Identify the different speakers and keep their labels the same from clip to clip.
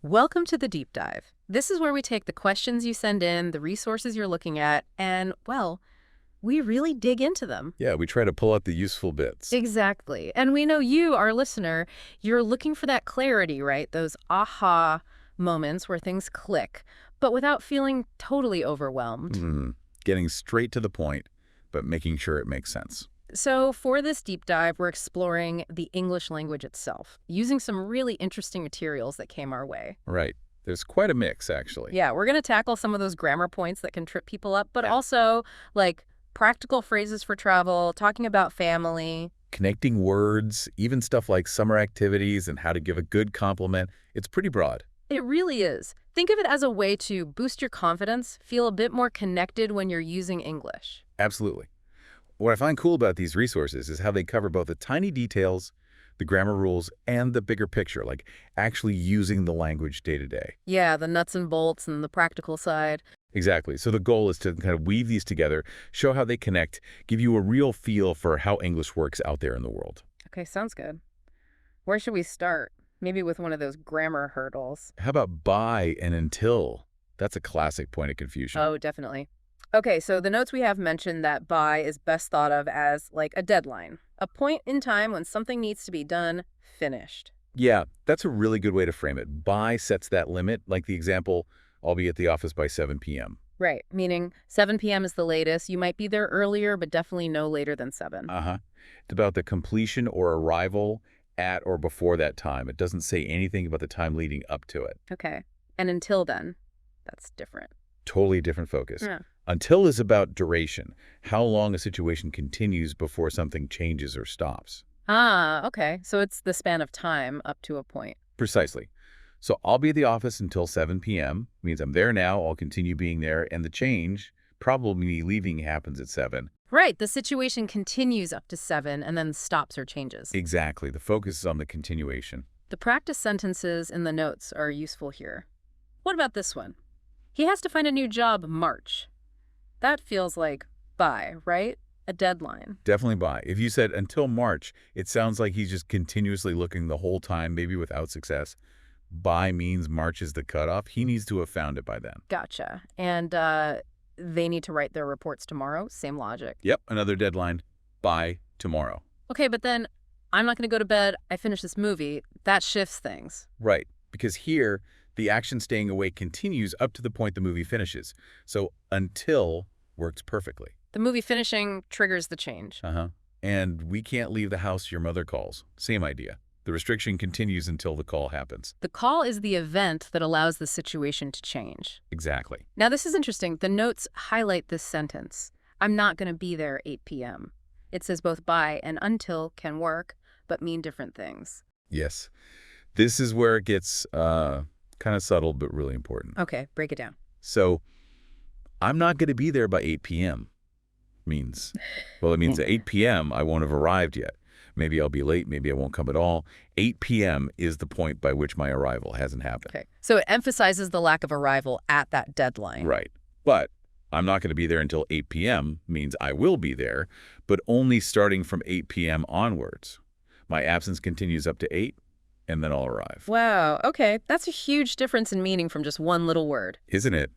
Speaker 1: Welcome to the deep dive. This is where we take the questions you send in, the resources you're looking at, and, well, we really dig into them.
Speaker 2: Yeah, we try to pull out the useful bits.
Speaker 1: Exactly. And we know you, our listener, you're looking for that clarity, right? Those aha moments where things click, but without feeling totally overwhelmed.
Speaker 2: Getting straight to the point, but making sure it makes sense.
Speaker 1: So for this deep dive, we're exploring the English language itself, using some really interesting materials that came our way.
Speaker 2: Right. There's quite a mix, actually.
Speaker 1: Yeah, we're going to tackle some of those grammar points that can trip people up, but
Speaker 2: Yeah.
Speaker 1: also, like, practical phrases for travel, talking about family.
Speaker 2: Connecting words, even stuff like summer activities and how to give a good compliment. It's pretty broad.
Speaker 1: It really is. Think of it as a way to boost your confidence, feel a bit more connected when you're using English.
Speaker 2: Absolutely. What I find cool about these resources is how they cover both the tiny details, the grammar rules, and the bigger picture, like actually using the language day to day.
Speaker 1: Yeah, the nuts and bolts and the practical side.
Speaker 2: Exactly. So the goal is to kind of weave these together, show how they connect, give you a real feel for how English works out there in the world.
Speaker 1: Okay, sounds good. Where should we start? Maybe with one of those grammar hurdles.
Speaker 2: How about by and until? That's a classic point of confusion.
Speaker 1: Oh, definitely. Okay, so the notes we have mentioned that by is best thought of as like a deadline, a point in time when something needs to be done, finished.
Speaker 2: Yeah, that's a really good way to frame it. By sets that limit, like the example, I'll be at the office by 7 p.m.
Speaker 1: Right, meaning 7 p.m. is the latest. You might be there earlier, but definitely no later than 7.
Speaker 2: It's about the completion or arrival at or before that time. It doesn't say anything about the time leading up to it.
Speaker 1: Okay, and until then, that's different.
Speaker 2: Totally different focus.
Speaker 1: Yeah.
Speaker 2: Until is about duration, how long a situation continues before something changes or stops.
Speaker 1: Ah, okay, so it's the span of time up to a point.
Speaker 2: Precisely. So I'll be at the office until 7 p.m. Means I'm there now, I'll continue being there, and the change, probably me leaving, happens at 7.
Speaker 1: Right, the situation continues up to 7 and then stops or changes.
Speaker 2: Exactly. The focus is on the continuation.
Speaker 1: The practice sentences in the notes are useful here. What about this one? He has to find a new job March. That feels like by, right? A deadline.
Speaker 2: Definitely by. If you said until March, it sounds like he's just continuously looking the whole time, maybe without success. By means March is the cutoff. He needs to have found it by then.
Speaker 1: Gotcha. And they need to write their reports tomorrow? Same logic.
Speaker 2: Yep, another deadline. By tomorrow.
Speaker 1: Okay, but then I'm not going to go to bed. I finish this movie. That shifts things.
Speaker 2: Right, because here, the action staying awake continues up to the point the movie finishes. So until works perfectly.
Speaker 1: The movie finishing triggers the change.
Speaker 2: And we can't leave the house your mother calls. Same idea. The restriction continues until the call happens.
Speaker 1: The call is the event that allows the situation to change.
Speaker 2: Exactly.
Speaker 1: Now, this is interesting. The notes highlight this sentence. I'm not going to be there 8 p.m. It says both by and until can work, but mean different things.
Speaker 2: Yes. This is where it gets kind of subtle, but really important.
Speaker 1: Okay, break it down.
Speaker 2: So, I'm not going to be there by 8 p.m. means, well, it means at 8 p.m. I won't have arrived yet. Maybe I'll be late. Maybe I won't come at all. 8 p.m. is the point by which my arrival hasn't happened.
Speaker 1: Okay, so it emphasizes the lack of arrival at that deadline.
Speaker 2: Right. But I'm not going to be there until 8 p.m. means I will be there, but only starting from 8 p.m. onwards. My absence continues up to 8, and then I'll arrive.
Speaker 1: Wow, okay. That's a huge difference in meaning from just one little word.
Speaker 2: Isn't it?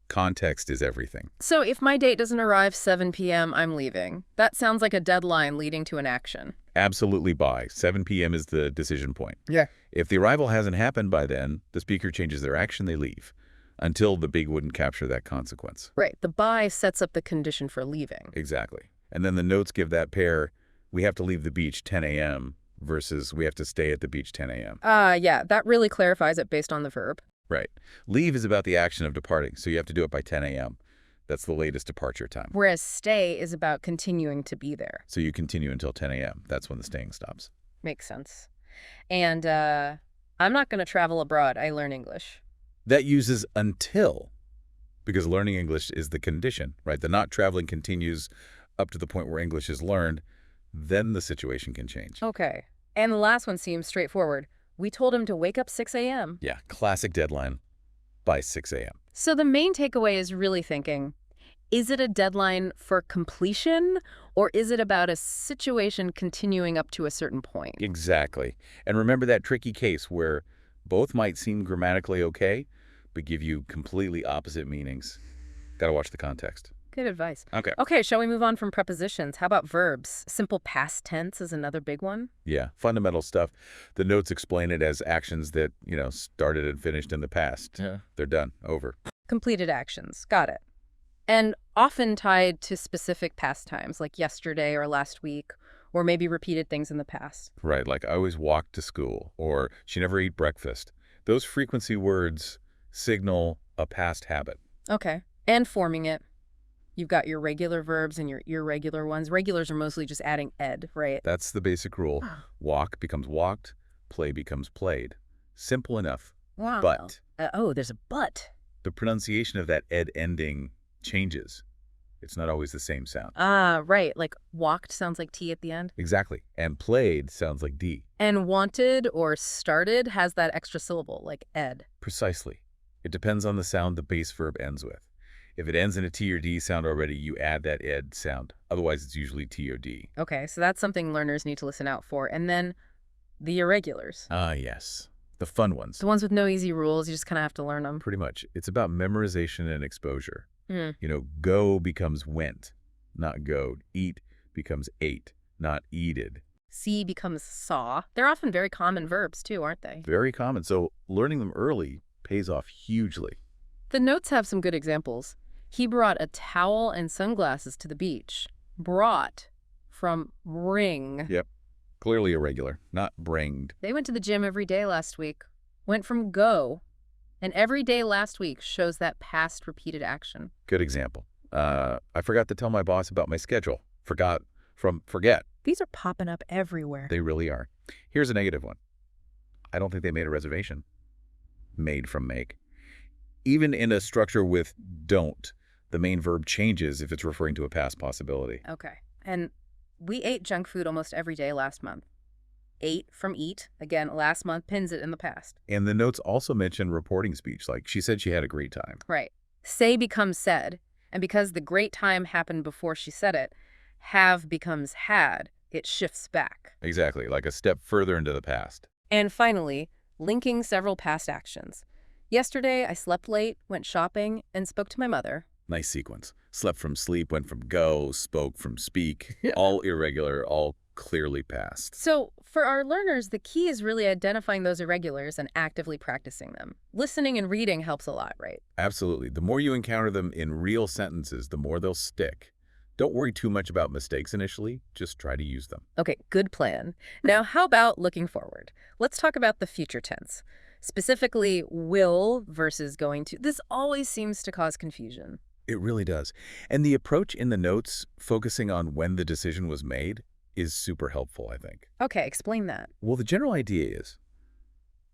Speaker 2: Context is everything.
Speaker 1: So if my date doesn't arrive 7 p.m., I'm leaving. That sounds like a deadline leading to an action.
Speaker 2: Absolutely by. 7 p.m. is the decision point.
Speaker 1: Yeah.
Speaker 2: If the arrival hasn't happened by then, the speaker changes their action, they leave. Until the big wouldn't capture that consequence.
Speaker 1: Right. The by sets up the condition for leaving.
Speaker 2: Exactly. And then the notes give that pair, we have to leave the beach 10 a.m. versus we have to stay at the beach 10 a.m.
Speaker 1: Yeah, that really clarifies it based on the verb.
Speaker 2: Right. Leave is about the action of departing, so you have to do it by 10 a.m. That's the latest departure time.
Speaker 1: Whereas stay is about continuing to be there.
Speaker 2: So you continue until 10 a.m. That's when the staying stops.
Speaker 1: Makes sense. And I'm not going to travel abroad. I learn English.
Speaker 2: That uses until, because learning English is the condition, right? The not traveling continues up to the point where English is learned. Then the situation can change.
Speaker 1: Okay. And the last one seems straightforward. We told him to wake up 6 a.m.
Speaker 2: Yeah, classic deadline by 6 a.m.
Speaker 1: So the main takeaway is really thinking, is it a deadline for completion or is it about a situation continuing up to a certain point?
Speaker 2: Exactly. And remember that tricky case where Both might seem grammatically okay, but give you completely opposite meanings. Gotta watch the context.
Speaker 1: Good advice.
Speaker 2: Okay.
Speaker 1: Okay, shall we move on from prepositions? How about verbs? Simple past tense is another big one.
Speaker 2: Yeah, fundamental stuff. The notes explain it as actions that, started and finished in the past. Yeah. They're done. Over.
Speaker 1: Completed actions. Got it. And often tied to specific past times, like yesterday or last week, or maybe repeated things in the past.
Speaker 2: Right, like I always walked to school, or she never ate breakfast. Those frequency words signal a past habit.
Speaker 1: Okay. And forming it. You've got your regular verbs and your irregular ones. Regulars are mostly just adding ed, right?
Speaker 2: That's the basic rule. Walk becomes walked, play becomes played. Simple enough.
Speaker 1: Wow.
Speaker 2: But
Speaker 1: There's a but.
Speaker 2: the pronunciation of that ed ending changes. It's not always the same sound.
Speaker 1: Ah, right. Like walked sounds like T at the end.
Speaker 2: Exactly. And played sounds like D.
Speaker 1: And wanted or started has that extra syllable, like ed.
Speaker 2: Precisely. It depends on the sound the base verb ends with. If it ends in a T or D sound already, you add that ed sound. Otherwise, it's usually T or D.
Speaker 1: Okay, so that's something learners need to listen out for. And then the irregulars.
Speaker 2: Ah, yes. The fun ones.
Speaker 1: The ones with no easy rules, you just kind of have to learn them.
Speaker 2: Pretty much. It's about memorization and exposure.
Speaker 1: Mm.
Speaker 2: Go becomes went, not goed. Eat becomes ate, not eated.
Speaker 1: See becomes saw. They're often very common verbs too, aren't they?
Speaker 2: Very common. So learning them early pays off hugely.
Speaker 1: The notes have some good examples. He brought a towel and sunglasses to the beach. Brought from bring.
Speaker 2: Yep. Clearly irregular, not bringed.
Speaker 1: They went to the gym every day last week. Went from go. And every day last week shows that past repeated action.
Speaker 2: Good example. I forgot to tell my boss about my schedule. Forgot from forget.
Speaker 1: These are popping up everywhere.
Speaker 2: They really are. Here's a negative one. I don't think they made a reservation. Made from make. Even in a structure with don't, the main verb changes if it's referring to a past possibility.
Speaker 1: Okay. And we ate junk food almost every day last month. Ate from eat, again, last month, pins it in the past.
Speaker 2: And the notes also mention reporting speech, like she said she had a great time.
Speaker 1: Right. Say becomes said, and because the great time happened before she said it, have becomes had. It shifts back.
Speaker 2: Exactly, like a step further into the past.
Speaker 1: And finally, linking several past actions. Yesterday, I slept late, went shopping, and spoke to my mother.
Speaker 2: Nice sequence. Slept from sleep, went from go, spoke from speak. All irregular, all clearly past.
Speaker 1: So for our learners, the key is really identifying those irregulars and actively practicing them. Listening and reading helps a lot, right?
Speaker 2: Absolutely. The more you encounter them in real sentences, the more they'll stick. Don't worry too much about mistakes initially. Just try to use them.
Speaker 1: Okay, good plan. Now, how about looking forward? Let's talk about the future tense. Specifically, will versus going to. This always seems to cause confusion.
Speaker 2: It really does. And the approach in the notes, focusing on when the decision was made, is super helpful, I think.
Speaker 1: Okay, explain that.
Speaker 2: Well, the general idea is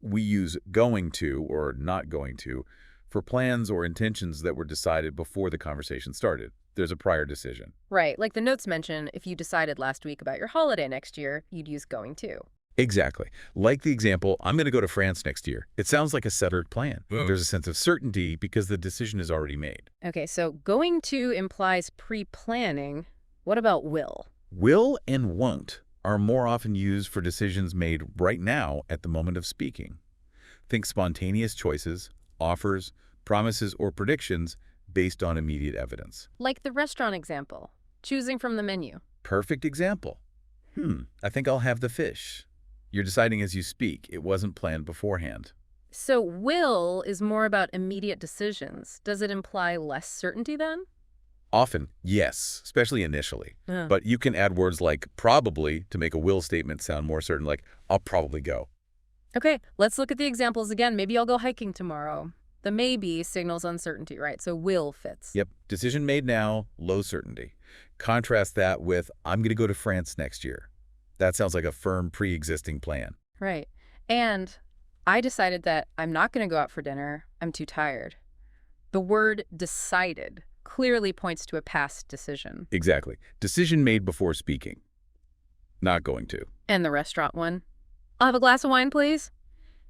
Speaker 2: we use going to or not going to for plans or intentions that were decided before the conversation started. There's a prior decision.
Speaker 1: Right, like the notes mention, if you decided last week about your holiday next year, you'd use going to.
Speaker 2: Exactly. Like the example, I'm going to go to France next year. It sounds like a settled plan. There's a sense of certainty because the decision is already made.
Speaker 1: Okay, so going to implies pre-planning. What about will?
Speaker 2: Will and won't are more often used for decisions made right now at the moment of speaking. Think spontaneous choices, offers, promises, or predictions based on immediate evidence.
Speaker 1: Like the restaurant example, choosing from the menu.
Speaker 2: Perfect example. I think I'll have the fish. You're deciding as you speak. It wasn't planned beforehand.
Speaker 1: So will is more about immediate decisions. Does it imply less certainty then?
Speaker 2: Often, yes, especially initially. But you can add words like probably to make a will statement sound more certain, like I'll probably go.
Speaker 1: Okay, let's look at the examples again. Maybe I'll go hiking tomorrow. The maybe signals uncertainty, right? So will fits.
Speaker 2: Yep, decision made now, low certainty. Contrast that with I'm going to go to France next year. That sounds like a firm pre-existing plan.
Speaker 1: Right. And I decided that I'm not going to go out for dinner. I'm too tired. The word decided clearly points to a past decision.
Speaker 2: Exactly. Decision made before speaking. Not going to.
Speaker 1: And the restaurant one. I'll have a glass of wine, please.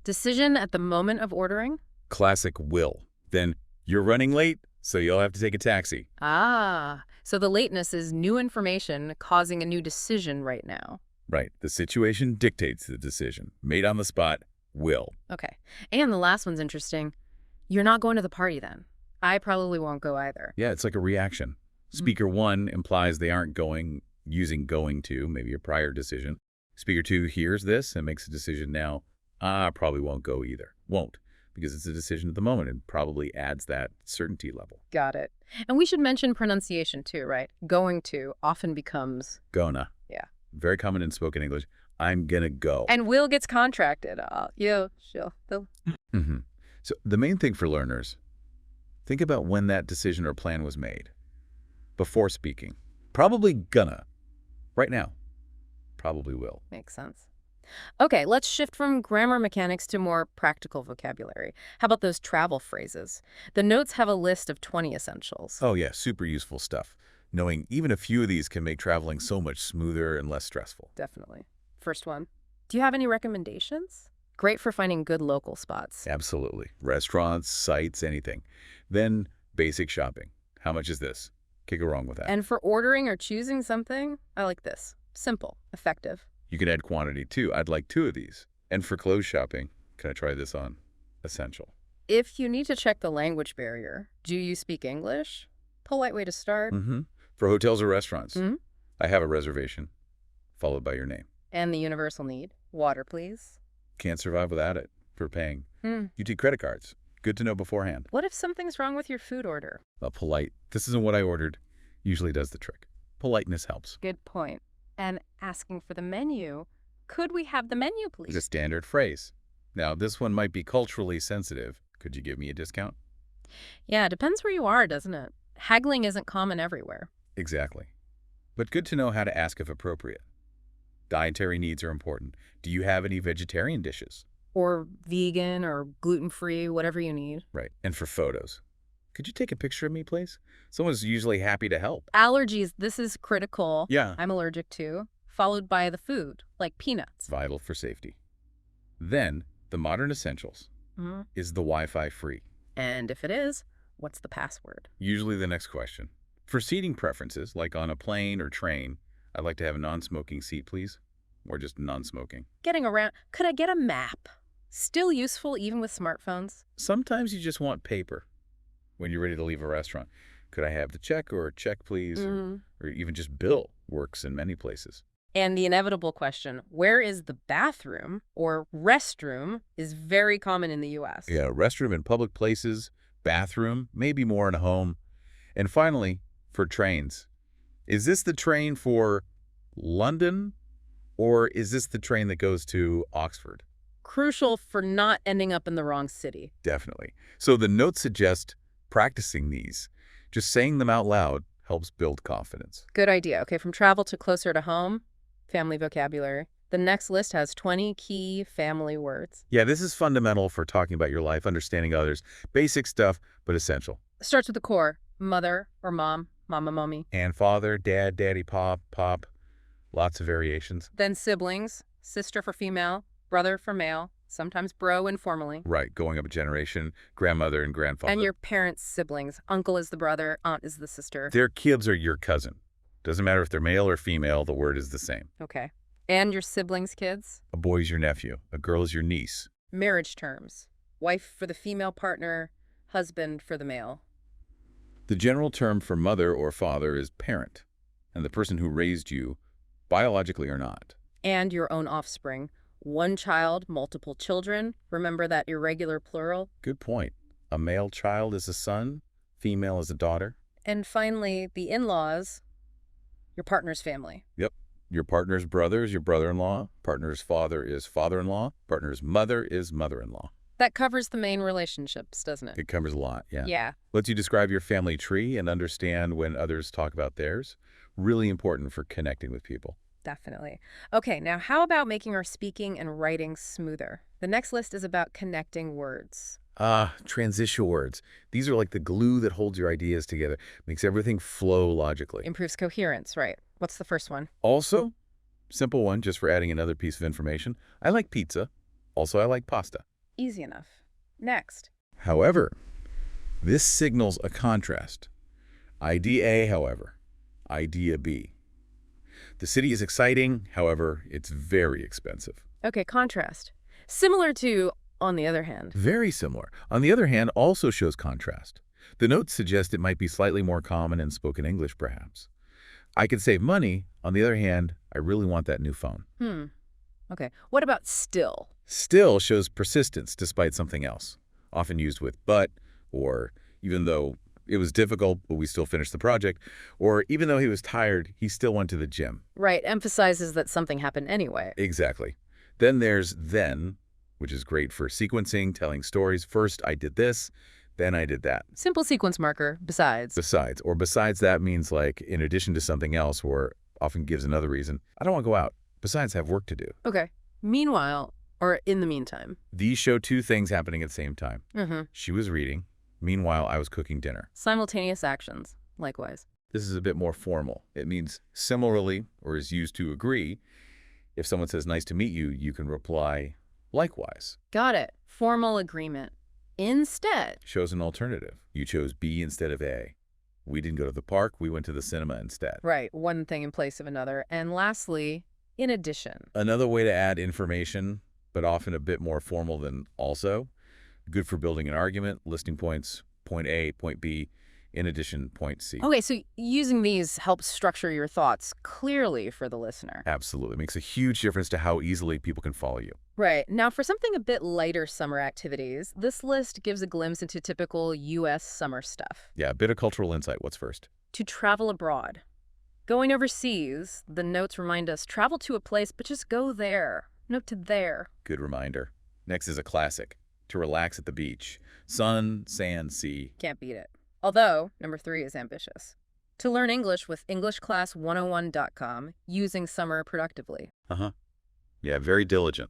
Speaker 1: Decision at the moment of ordering.
Speaker 2: Classic will. Then you're running late, so you'll have to take a taxi.
Speaker 1: Ah, so the lateness is new information causing a new decision right now.
Speaker 2: Right. The situation dictates the decision. Made on the spot, Will.
Speaker 1: Okay. And the last one's interesting. You're not going to the party then. I probably won't go either.
Speaker 2: Yeah, it's like a reaction. Speaker 1 implies they aren't going, using going to, maybe a prior decision. Speaker 2 hears this and makes a decision now. Probably won't go either. Won't, because it's a decision at the moment and probably adds that certainty level.
Speaker 1: Got it. And we should mention pronunciation too, right? Going to often becomes
Speaker 2: Gonna.
Speaker 1: Yeah.
Speaker 2: Very common in spoken English. I'm gonna go.
Speaker 1: And will gets contracted. She'll.
Speaker 2: Mm-hmm. So the main thing for learners, think about when that decision or plan was made. Before speaking. Probably gonna. Right now. Probably will.
Speaker 1: Makes sense. Okay, let's shift from grammar mechanics to more practical vocabulary. How about those travel phrases? The notes have a list of 20 essentials.
Speaker 2: Oh yeah, super useful stuff. Knowing even a few of these can make traveling so much smoother and less stressful.
Speaker 1: Definitely. First one. Do you have any recommendations? Great for finding good local spots.
Speaker 2: Absolutely. Restaurants, sites, anything. Then basic shopping. How much is this? Can't go wrong with that.
Speaker 1: And for ordering or choosing something, I like this. Simple, effective.
Speaker 2: You can add quantity too. I'd like 2 of these. And for clothes shopping, can I try this on? Essential.
Speaker 1: If you need to check the language barrier, do you speak English? Polite way to start.
Speaker 2: Mm-hmm. For hotels or restaurants,
Speaker 1: Mhm.
Speaker 2: I have a reservation, followed by your name.
Speaker 1: And the universal need. Water, please.
Speaker 2: Can't survive without it. For paying.
Speaker 1: Hmm.
Speaker 2: You take credit cards. Good to know beforehand.
Speaker 1: What if something's wrong with your food order?
Speaker 2: A polite, this isn't what I ordered, usually does the trick. Politeness helps.
Speaker 1: Good point. And asking for the menu. Could we have the menu,
Speaker 2: It's a
Speaker 1: please?
Speaker 2: standard phrase. Now, this one might be culturally sensitive. Could you give me a discount?
Speaker 1: Yeah, depends where you are, doesn't it? Haggling isn't common everywhere.
Speaker 2: Exactly. But good to know how to ask if appropriate. Dietary needs are important. Do you have any vegetarian dishes?
Speaker 1: Or vegan or gluten-free, whatever you need.
Speaker 2: Right. And for photos. Could you take a picture of me, please? Someone's usually happy to help.
Speaker 1: Allergies, this is critical.
Speaker 2: Yeah.
Speaker 1: I'm allergic to. Followed by the food, like peanuts.
Speaker 2: Vital for safety. Then, the modern essentials.
Speaker 1: Mhm.
Speaker 2: Is the Wi-Fi free?
Speaker 1: And if it is, what's the password?
Speaker 2: Usually the next question. For seating preferences, like on a plane or train, I'd like to have a non-smoking seat, please. Or just non-smoking.
Speaker 1: Getting around, could I get a map? Still useful even with smartphones.
Speaker 2: Sometimes you just want paper when you're ready to leave a restaurant. Could I have the check or check, please?
Speaker 1: Mhm.
Speaker 2: Or even just bill works in many places.
Speaker 1: And the inevitable question, where is the bathroom or restroom, is very common in the U.S.
Speaker 2: Yeah, restroom in public places, bathroom, maybe more in a home. And finally, for trains. Is this the train for London or is this the train that goes to Oxford?
Speaker 1: Crucial for not ending up in the wrong city.
Speaker 2: Definitely. So the notes suggest practicing these. Just saying them out loud helps build confidence.
Speaker 1: Good idea. Okay, from travel to closer to home, family vocabulary. The next list has 20 key family words.
Speaker 2: Yeah, this is fundamental for talking about your life, understanding others. Basic stuff, but essential.
Speaker 1: Starts with the core, mother or mom, mama, mommy.
Speaker 2: And father, dad, daddy, pop, pop. Lots of variations.
Speaker 1: Then siblings, sister for female, brother for male, sometimes bro informally.
Speaker 2: Right, going up a generation, grandmother and grandfather.
Speaker 1: And your parents' siblings. Uncle is the brother, aunt is the sister.
Speaker 2: Their kids are your cousin. Doesn't matter if they're male or female, the word is the same.
Speaker 1: Okay. And your siblings' kids.
Speaker 2: A boy's your nephew. A girl is your niece.
Speaker 1: Marriage terms. Wife for the female partner, husband for the male.
Speaker 2: The general term for mother or father is parent, and the person who raised you, biologically or not.
Speaker 1: And your own offspring. One child, multiple children. Remember that irregular plural.
Speaker 2: Good point. A male child is a son, female is a daughter.
Speaker 1: And finally, the in-laws, your partner's family.
Speaker 2: Yep. Your partner's brother is your brother-in-law. Partner's father is father-in-law. Partner's mother is mother-in-law.
Speaker 1: That covers the main relationships, doesn't it?
Speaker 2: It covers a lot, yeah.
Speaker 1: Yeah.
Speaker 2: Lets you describe your family tree and understand when others talk about theirs. Really important for connecting with people.
Speaker 1: Definitely. Okay, now how about making our speaking and writing smoother? The next list is about connecting words.
Speaker 2: Transition words. These are like the glue that holds your ideas together, makes everything flow logically.
Speaker 1: Improves coherence, right? What's the first one?
Speaker 2: Also, simple one just for adding another piece of information. I like pizza. Also, I like pasta.
Speaker 1: Easy enough. Next.
Speaker 2: However, this signals a contrast. Idea A, however. Idea B. The city is exciting, however, it's very expensive.
Speaker 1: Okay, contrast. Similar to on the other hand.
Speaker 2: Very similar. On the other hand, also shows contrast. The notes suggest it might be slightly more common in spoken English, perhaps. I could save money. On the other hand, I really want that new phone.
Speaker 1: Okay. What about still?
Speaker 2: Still shows persistence despite something else, often used with but, or even though it was difficult, but we still finished the project, or even though he was tired, he still went to the gym.
Speaker 1: Right. Emphasizes that something happened anyway.
Speaker 2: Exactly. Then there's then, which is great for sequencing, telling stories. First, I did this, then I did that.
Speaker 1: Simple sequence marker, besides.
Speaker 2: Besides, or besides that means like in addition to something else, or often gives another reason. I don't want to go out. Besides, I have work to do.
Speaker 1: Okay. Meanwhile, or in the meantime.
Speaker 2: These show two things happening at the same time. She was reading. Meanwhile, I was cooking dinner.
Speaker 1: Simultaneous actions, likewise.
Speaker 2: This is a bit more formal. It means similarly, or is used to agree. If someone says, nice to meet you, you can reply, likewise.
Speaker 1: Got it. Formal agreement. Instead.
Speaker 2: Shows an alternative. You chose B instead of A. We didn't go to the park. We went to the cinema instead.
Speaker 1: Right. One thing in place of another. And lastly, in addition.
Speaker 2: Another way to add information, but often a bit more formal than also. Good for building an argument, listing points, point A, point B, in addition, point C.
Speaker 1: Okay, so using these helps structure your thoughts clearly for the listener.
Speaker 2: Absolutely. Makes a huge difference to how easily people can follow you.
Speaker 1: Right. Now, for something a bit lighter summer activities, this list gives a glimpse into typical U.S. summer stuff.
Speaker 2: Yeah, a bit of cultural insight. What's first?
Speaker 1: To travel abroad. Going overseas, the notes remind us, travel to a place, but just go there. Note to there.
Speaker 2: Good reminder. Next is a classic. To relax at the beach. Sun, sand, sea.
Speaker 1: Can't beat it. Although, number 3 is ambitious. To learn English with EnglishClass101.com, using summer productively.
Speaker 2: Yeah, very diligent.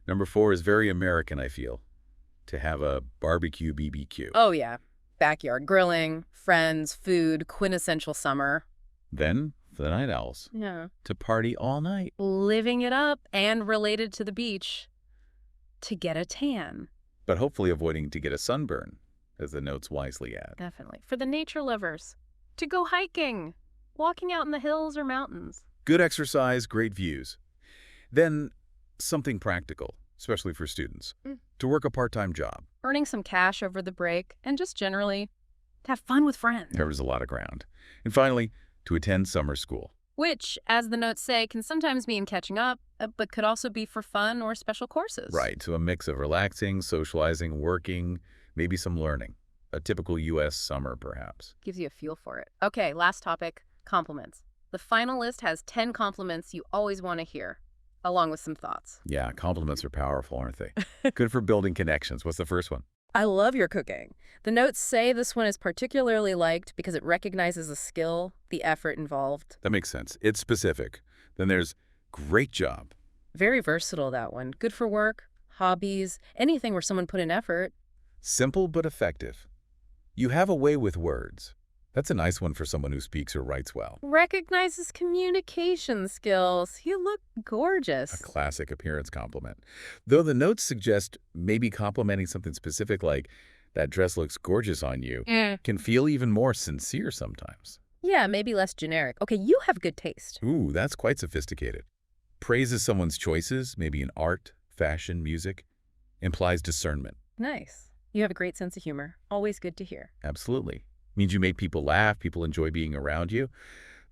Speaker 2: Number 4 is very American, I feel. To have a barbecue BBQ.
Speaker 1: Oh, yeah. Backyard grilling, friends, food, quintessential summer.
Speaker 2: Then, the night owls.
Speaker 1: Yeah.
Speaker 2: To party all night.
Speaker 1: Living it up and related to the beach. To get a tan.
Speaker 2: But hopefully avoiding to get a sunburn, as the notes wisely add.
Speaker 1: Definitely. For the nature lovers. To go hiking. Walking out in the hills or mountains.
Speaker 2: Good exercise, great views. Then, something practical, especially for students. To work a part-time job.
Speaker 1: Earning some cash over the break, and just generally to have fun with friends.
Speaker 2: Covers a lot of ground. And finally, to attend summer school.
Speaker 1: Which, as the notes say, can sometimes mean catching up, but could also be for fun or special courses.
Speaker 2: Right, so a mix of relaxing, socializing, working, maybe some learning. A typical U.S. summer, perhaps.
Speaker 1: Gives you a feel for it. Okay, last topic, compliments. The final list has 10 compliments you always want to hear, along with some thoughts.
Speaker 2: Yeah, compliments are powerful, aren't they? Good for building connections. What's the first one?
Speaker 1: I love your cooking. The notes say this one is particularly liked because it recognizes the skill, the effort involved.
Speaker 2: That makes sense. It's specific. Then there's great job.
Speaker 1: Very versatile, that one. Good for work, hobbies, anything where someone put in effort.
Speaker 2: Simple but effective. You have a way with words. That's a nice one for someone who speaks or writes well.
Speaker 1: Recognizes communication skills. You look gorgeous.
Speaker 2: A classic appearance compliment. Though the notes suggest maybe complimenting something specific like, that dress looks gorgeous on you, can feel even more sincere sometimes.
Speaker 1: Yeah, maybe less generic. Okay, you have good taste.
Speaker 2: Ooh, that's quite sophisticated. Praises someone's choices, maybe in art, fashion, music, implies discernment.
Speaker 1: Nice. You have a great sense of humor. Always good to hear.
Speaker 2: Absolutely. Means you make people laugh, people enjoy being around you.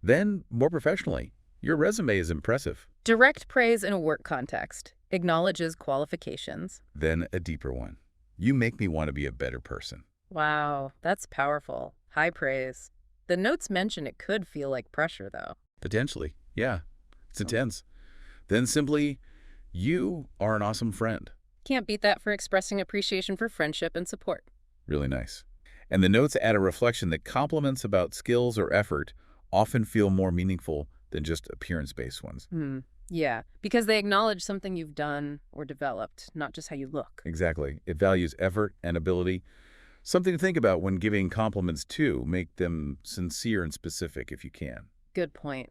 Speaker 2: Then, more professionally, your resume is impressive.
Speaker 1: Direct praise in a work context. Acknowledges qualifications.
Speaker 2: Then a deeper one. You make me want to be a better person.
Speaker 1: Wow, that's powerful. High praise. The notes mention it could feel like pressure, though.
Speaker 2: Potentially, yeah. It's intense. Then simply, you are an awesome friend.
Speaker 1: Can't beat that for expressing appreciation for friendship and support.
Speaker 2: Really nice. And the notes add a reflection that compliments about skills or effort often feel more meaningful than just appearance-based ones.
Speaker 1: Yeah, because they acknowledge something you've done or developed, not just how you look.
Speaker 2: Exactly. It values effort and ability. Something to think about when giving compliments too. Make them sincere and specific if you can.
Speaker 1: Good point.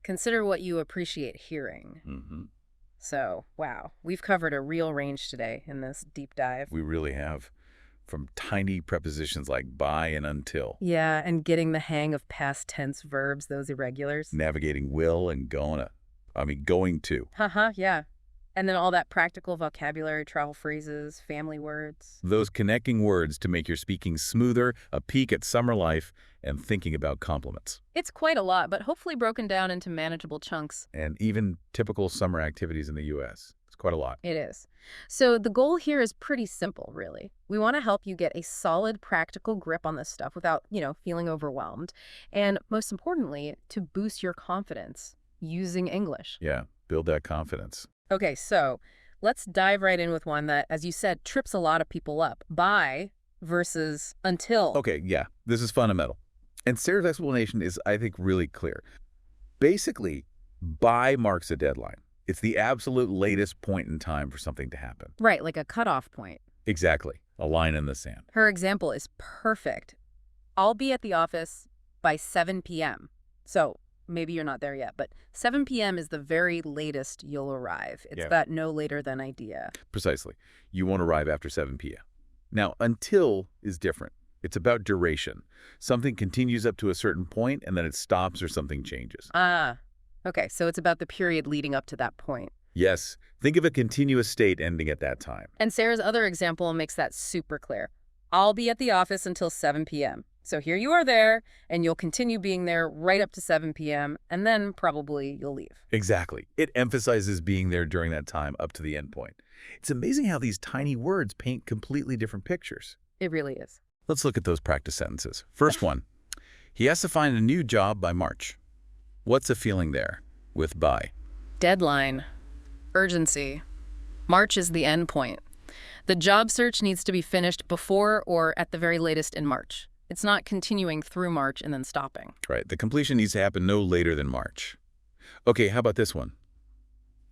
Speaker 1: Consider what you appreciate hearing. So, wow, we've covered a real range today in this deep dive.
Speaker 2: We really have. From tiny prepositions like by and until.
Speaker 1: Yeah, and getting the hang of past tense verbs, those irregulars.
Speaker 2: Navigating will and going to.
Speaker 1: Yeah. And then all that practical vocabulary, travel phrases, family words.
Speaker 2: Those connecting words to make your speaking smoother, a peek at summer life, and thinking about compliments.
Speaker 1: It's quite a lot, but hopefully broken down into manageable chunks.
Speaker 2: And even typical summer activities in the U.S. It's quite a lot.
Speaker 1: It is. So the goal here is pretty simple, really. We want to help you get a solid practical grip on this stuff without, feeling overwhelmed. And most importantly, to boost your confidence using English.
Speaker 2: Yeah, build that confidence.
Speaker 1: Okay, so let's dive right in with one that, as you said, trips a lot of people up. By versus until.
Speaker 2: Okay, yeah, this is fundamental. And Sarah's explanation is, I think, really clear. Basically, by marks a deadline. It's the absolute latest point in time for something to happen.
Speaker 1: Right, like a cutoff point.
Speaker 2: Exactly, a line in the sand.
Speaker 1: Her example is perfect. I'll be at the office by 7 p.m. So maybe you're not there yet, but 7 p.m. is the very latest you'll arrive. It's that no later than idea.
Speaker 2: Precisely. You won't arrive after 7 p.m. Now, until is different. It's about duration. Something continues up to a certain point, and then it stops or something changes.
Speaker 1: Okay, so it's about the period leading up to that point.
Speaker 2: Yes. Think of a continuous state ending at that time.
Speaker 1: And Sarah's other example makes that super clear. I'll be at the office until 7 p.m. So here you are there, and you'll continue being there right up to 7 p.m., and then probably you'll leave.
Speaker 2: Exactly. It emphasizes being there during that time up to the end point. It's amazing how these tiny words paint completely different pictures.
Speaker 1: It really is.
Speaker 2: Let's look at those practice sentences. First one, he has to find a new job by March. What's the feeling there with by?
Speaker 1: Deadline. Urgency. March is the end point. The job search needs to be finished before or at the very latest in March. It's not continuing through March and then stopping.
Speaker 2: Right. The completion needs to happen no later than March. Okay, how about this one?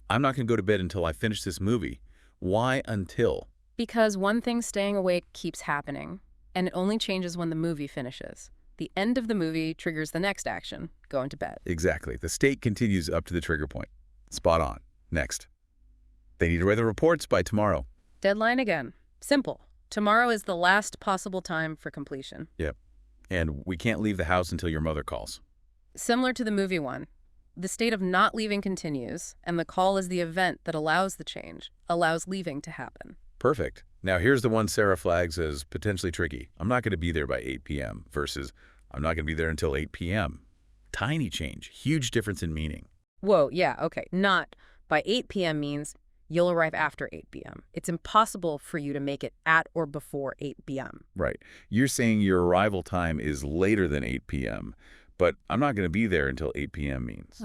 Speaker 2: I'm not going to go to bed until I finish this movie. Why until?
Speaker 1: Because one thing staying awake keeps happening, and it only changes when the movie finishes. The end of the movie triggers the next action, going to bed.
Speaker 2: Exactly. The state continues up to the trigger point. Spot on. Next. They need to write the reports by tomorrow.
Speaker 1: Deadline again. Simple. Tomorrow is the last possible time for completion.
Speaker 2: Yep. And we can't leave the house until your mother calls.
Speaker 1: Similar to the movie one. The state of not leaving continues, and the call is the event that allows the change, allows leaving to happen.
Speaker 2: Perfect. Now here's the one Sarah flags as potentially tricky. I'm not going to be there by 8 p.m. versus I'm not going to be there until 8 p.m. Tiny change, huge difference in meaning.
Speaker 1: Whoa, yeah, okay. Not by 8 p.m. means you'll arrive after 8 p.m. It's impossible for you to make it at or before 8 p.m.
Speaker 2: Right. You're saying your arrival time is later than 8 p.m., but I'm not going to be there until 8 p.m. means.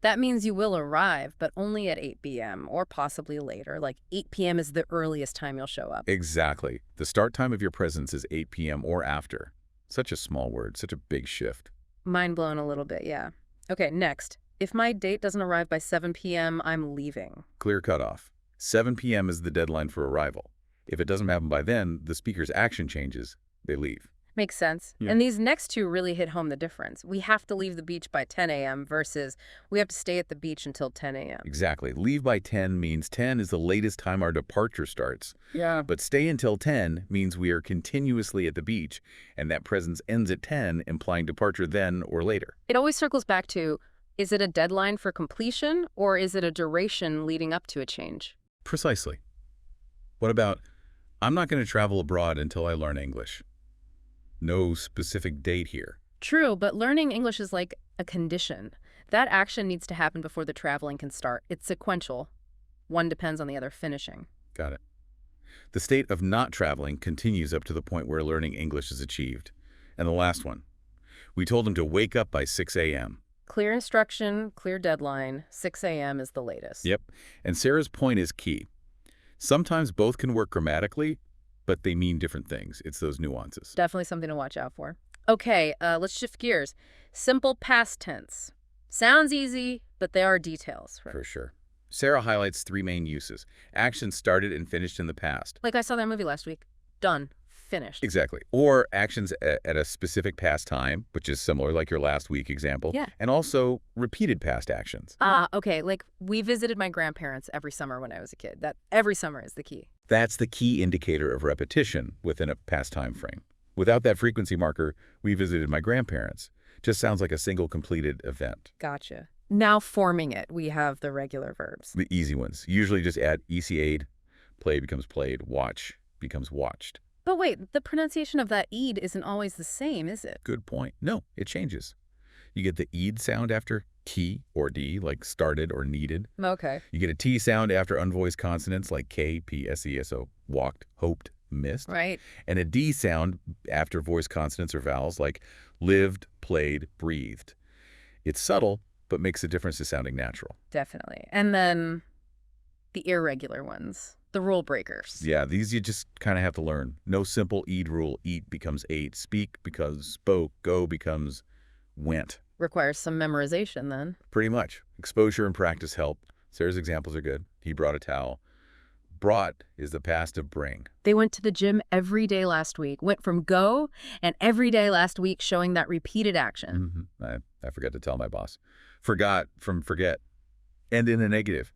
Speaker 1: That means you will arrive, but only at 8 p.m. or possibly later. Like 8 p.m. is the earliest time you'll show up.
Speaker 2: Exactly. The start time of your presence is 8 p.m. or after. Such a small word, such a big shift.
Speaker 1: Mind blown a little bit, yeah. Okay, next. If my date doesn't arrive by 7 p.m., I'm leaving.
Speaker 2: Clear cutoff. 7 p.m. is the deadline for arrival. If it doesn't happen by then, the speaker's action changes. They leave.
Speaker 1: Makes sense.
Speaker 2: Yeah.
Speaker 1: And these next two really hit home the difference. We have to leave the beach by 10 a.m. versus we have to stay at the beach until 10 a.m.
Speaker 2: Exactly. Leave by 10 means 10 is the latest time our departure starts.
Speaker 1: Yeah.
Speaker 2: But stay until 10 means we are continuously at the beach, and that presence ends at 10, implying departure then or later.
Speaker 1: It always circles back to, is it a deadline for completion or is it a duration leading up to a change?
Speaker 2: Precisely. What about, I'm not going to travel abroad until I learn English? No specific date here.
Speaker 1: True, but learning English is like a condition. That action needs to happen before the traveling can start. It's sequential. One depends on the other finishing.
Speaker 2: Got it. The state of not traveling continues up to the point where learning English is achieved. And the last one. We told him to wake up by 6 a.m.
Speaker 1: Clear instruction, clear deadline. 6 a.m. is the latest.
Speaker 2: Yep. And Sarah's point is key. Sometimes both can work grammatically, but they mean different things. It's those nuances.
Speaker 1: Definitely something to watch out for. Okay, let's shift gears. Simple past tense. Sounds easy, but there are details. Right?
Speaker 2: For sure. Sarah highlights three main uses. Actions started and finished in the past.
Speaker 1: Like I saw that movie last week. Done. Finished.
Speaker 2: Exactly. Or actions at a specific past time, which is similar, like your last week example.
Speaker 1: Yeah.
Speaker 2: And also repeated past actions.
Speaker 1: Okay. Like we visited my grandparents every summer when I was a kid. That every summer is the key.
Speaker 2: That's the key indicator of repetition within a past time frame. Without that frequency marker, we visited my grandparents. Just sounds like a single completed event.
Speaker 1: Gotcha. Now forming it, we have the regular verbs.
Speaker 2: The easy ones. Usually just add ECA'd, play becomes played, watch becomes watched.
Speaker 1: But wait, the pronunciation of that "ed" isn't always the same, is it?
Speaker 2: Good point. No, it changes. You get the "ed" sound after key or D, like started or needed.
Speaker 1: Okay.
Speaker 2: You get a T sound after unvoiced consonants like K, P, S, E, S, O, walked, hoped, missed.
Speaker 1: Right.
Speaker 2: And a D sound after voiced consonants or vowels like lived, played, breathed. It's subtle, but makes a difference to sounding natural.
Speaker 1: Definitely. And then the irregular ones, the rule breakers.
Speaker 2: Yeah, these you just kind of have to learn. No simple "ed" rule. Eat becomes ate. Speak becomes spoke. Go becomes went.
Speaker 1: Requires some memorization then.
Speaker 2: Pretty much. Exposure and practice help. Sarah's examples are good. He brought a towel. Brought is the past of bring.
Speaker 1: They went to the gym every day last week, went from go and every day last week, showing that repeated action.
Speaker 2: I forgot to tell my boss. Forgot from forget. And in a negative.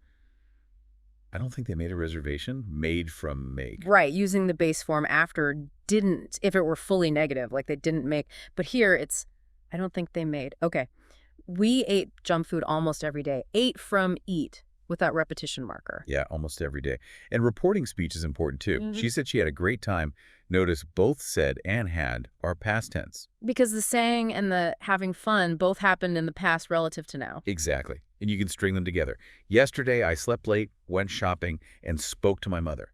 Speaker 2: I don't think they made a reservation. Made from make.
Speaker 1: Right, using the base form after didn't, if it were fully negative, like they didn't make. But here it's, I don't think they made. Okay. We ate junk food almost every day. Ate from eat with that repetition marker.
Speaker 2: Yeah, almost every day. And reporting speech is important too. She said she had a great time. Notice both said and had are past tense.
Speaker 1: Because the saying and the having fun both happened in the past relative to now.
Speaker 2: Exactly. And you can string them together. Yesterday, I slept late, went shopping, and spoke to my mother.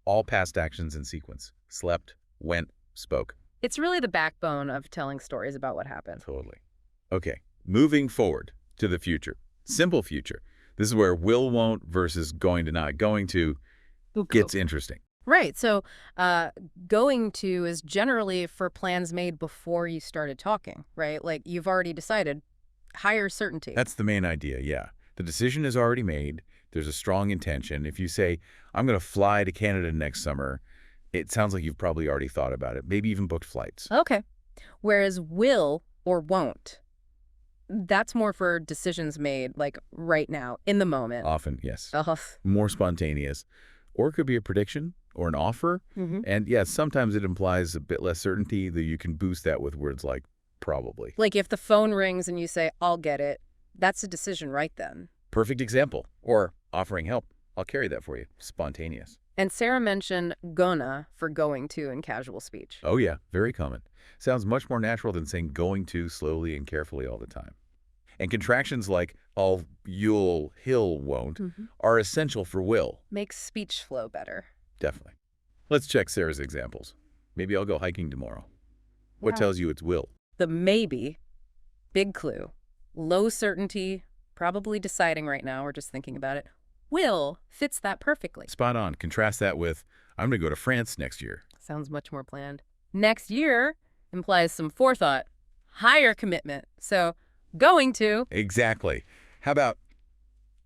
Speaker 2: All past actions in sequence. Slept, went, spoke.
Speaker 1: It's really the backbone of telling stories about what happened.
Speaker 2: Totally. Okay, moving forward to the future. Simple future. This is where will, won't versus going to, not going to gets interesting.
Speaker 1: Right. So going to is generally for plans made before you started talking, right? Like you've already decided, higher certainty.
Speaker 2: That's the main idea, yeah. The decision is already made. There's a strong intention. If you say, I'm going to fly to Canada next summer, it sounds like you've probably already thought about it, maybe even booked flights.
Speaker 1: Okay. Whereas will or won't, that's more for decisions made like right now, in the moment.
Speaker 2: Often, yes.
Speaker 1: Uh-huh.
Speaker 2: More spontaneous. Or it could be a prediction or an offer. And yes, sometimes it implies a bit less certainty, that you can boost that with words like probably.
Speaker 1: Like if the phone rings and you say, I'll get it, that's a decision right then.
Speaker 2: Perfect example. Or offering help. I'll carry that for you. Spontaneous.
Speaker 1: And Sarah mentioned gonna for going to in casual speech.
Speaker 2: Oh yeah, very common. Sounds much more natural than saying going to slowly and carefully all the time. And contractions like I'll, you'll, he'll, won't are essential for will.
Speaker 1: Makes speech flow better.
Speaker 2: Definitely. Let's check Sarah's examples. Maybe I'll go hiking tomorrow. What tells you it's will?
Speaker 1: The maybe, big clue, low certainty, probably deciding right now or just thinking about it. Will fits that perfectly.
Speaker 2: Spot on. Contrast that with I'm going to go to France next year.
Speaker 1: Sounds much more planned. Next year implies some forethought, higher commitment. So going to.
Speaker 2: Exactly. How about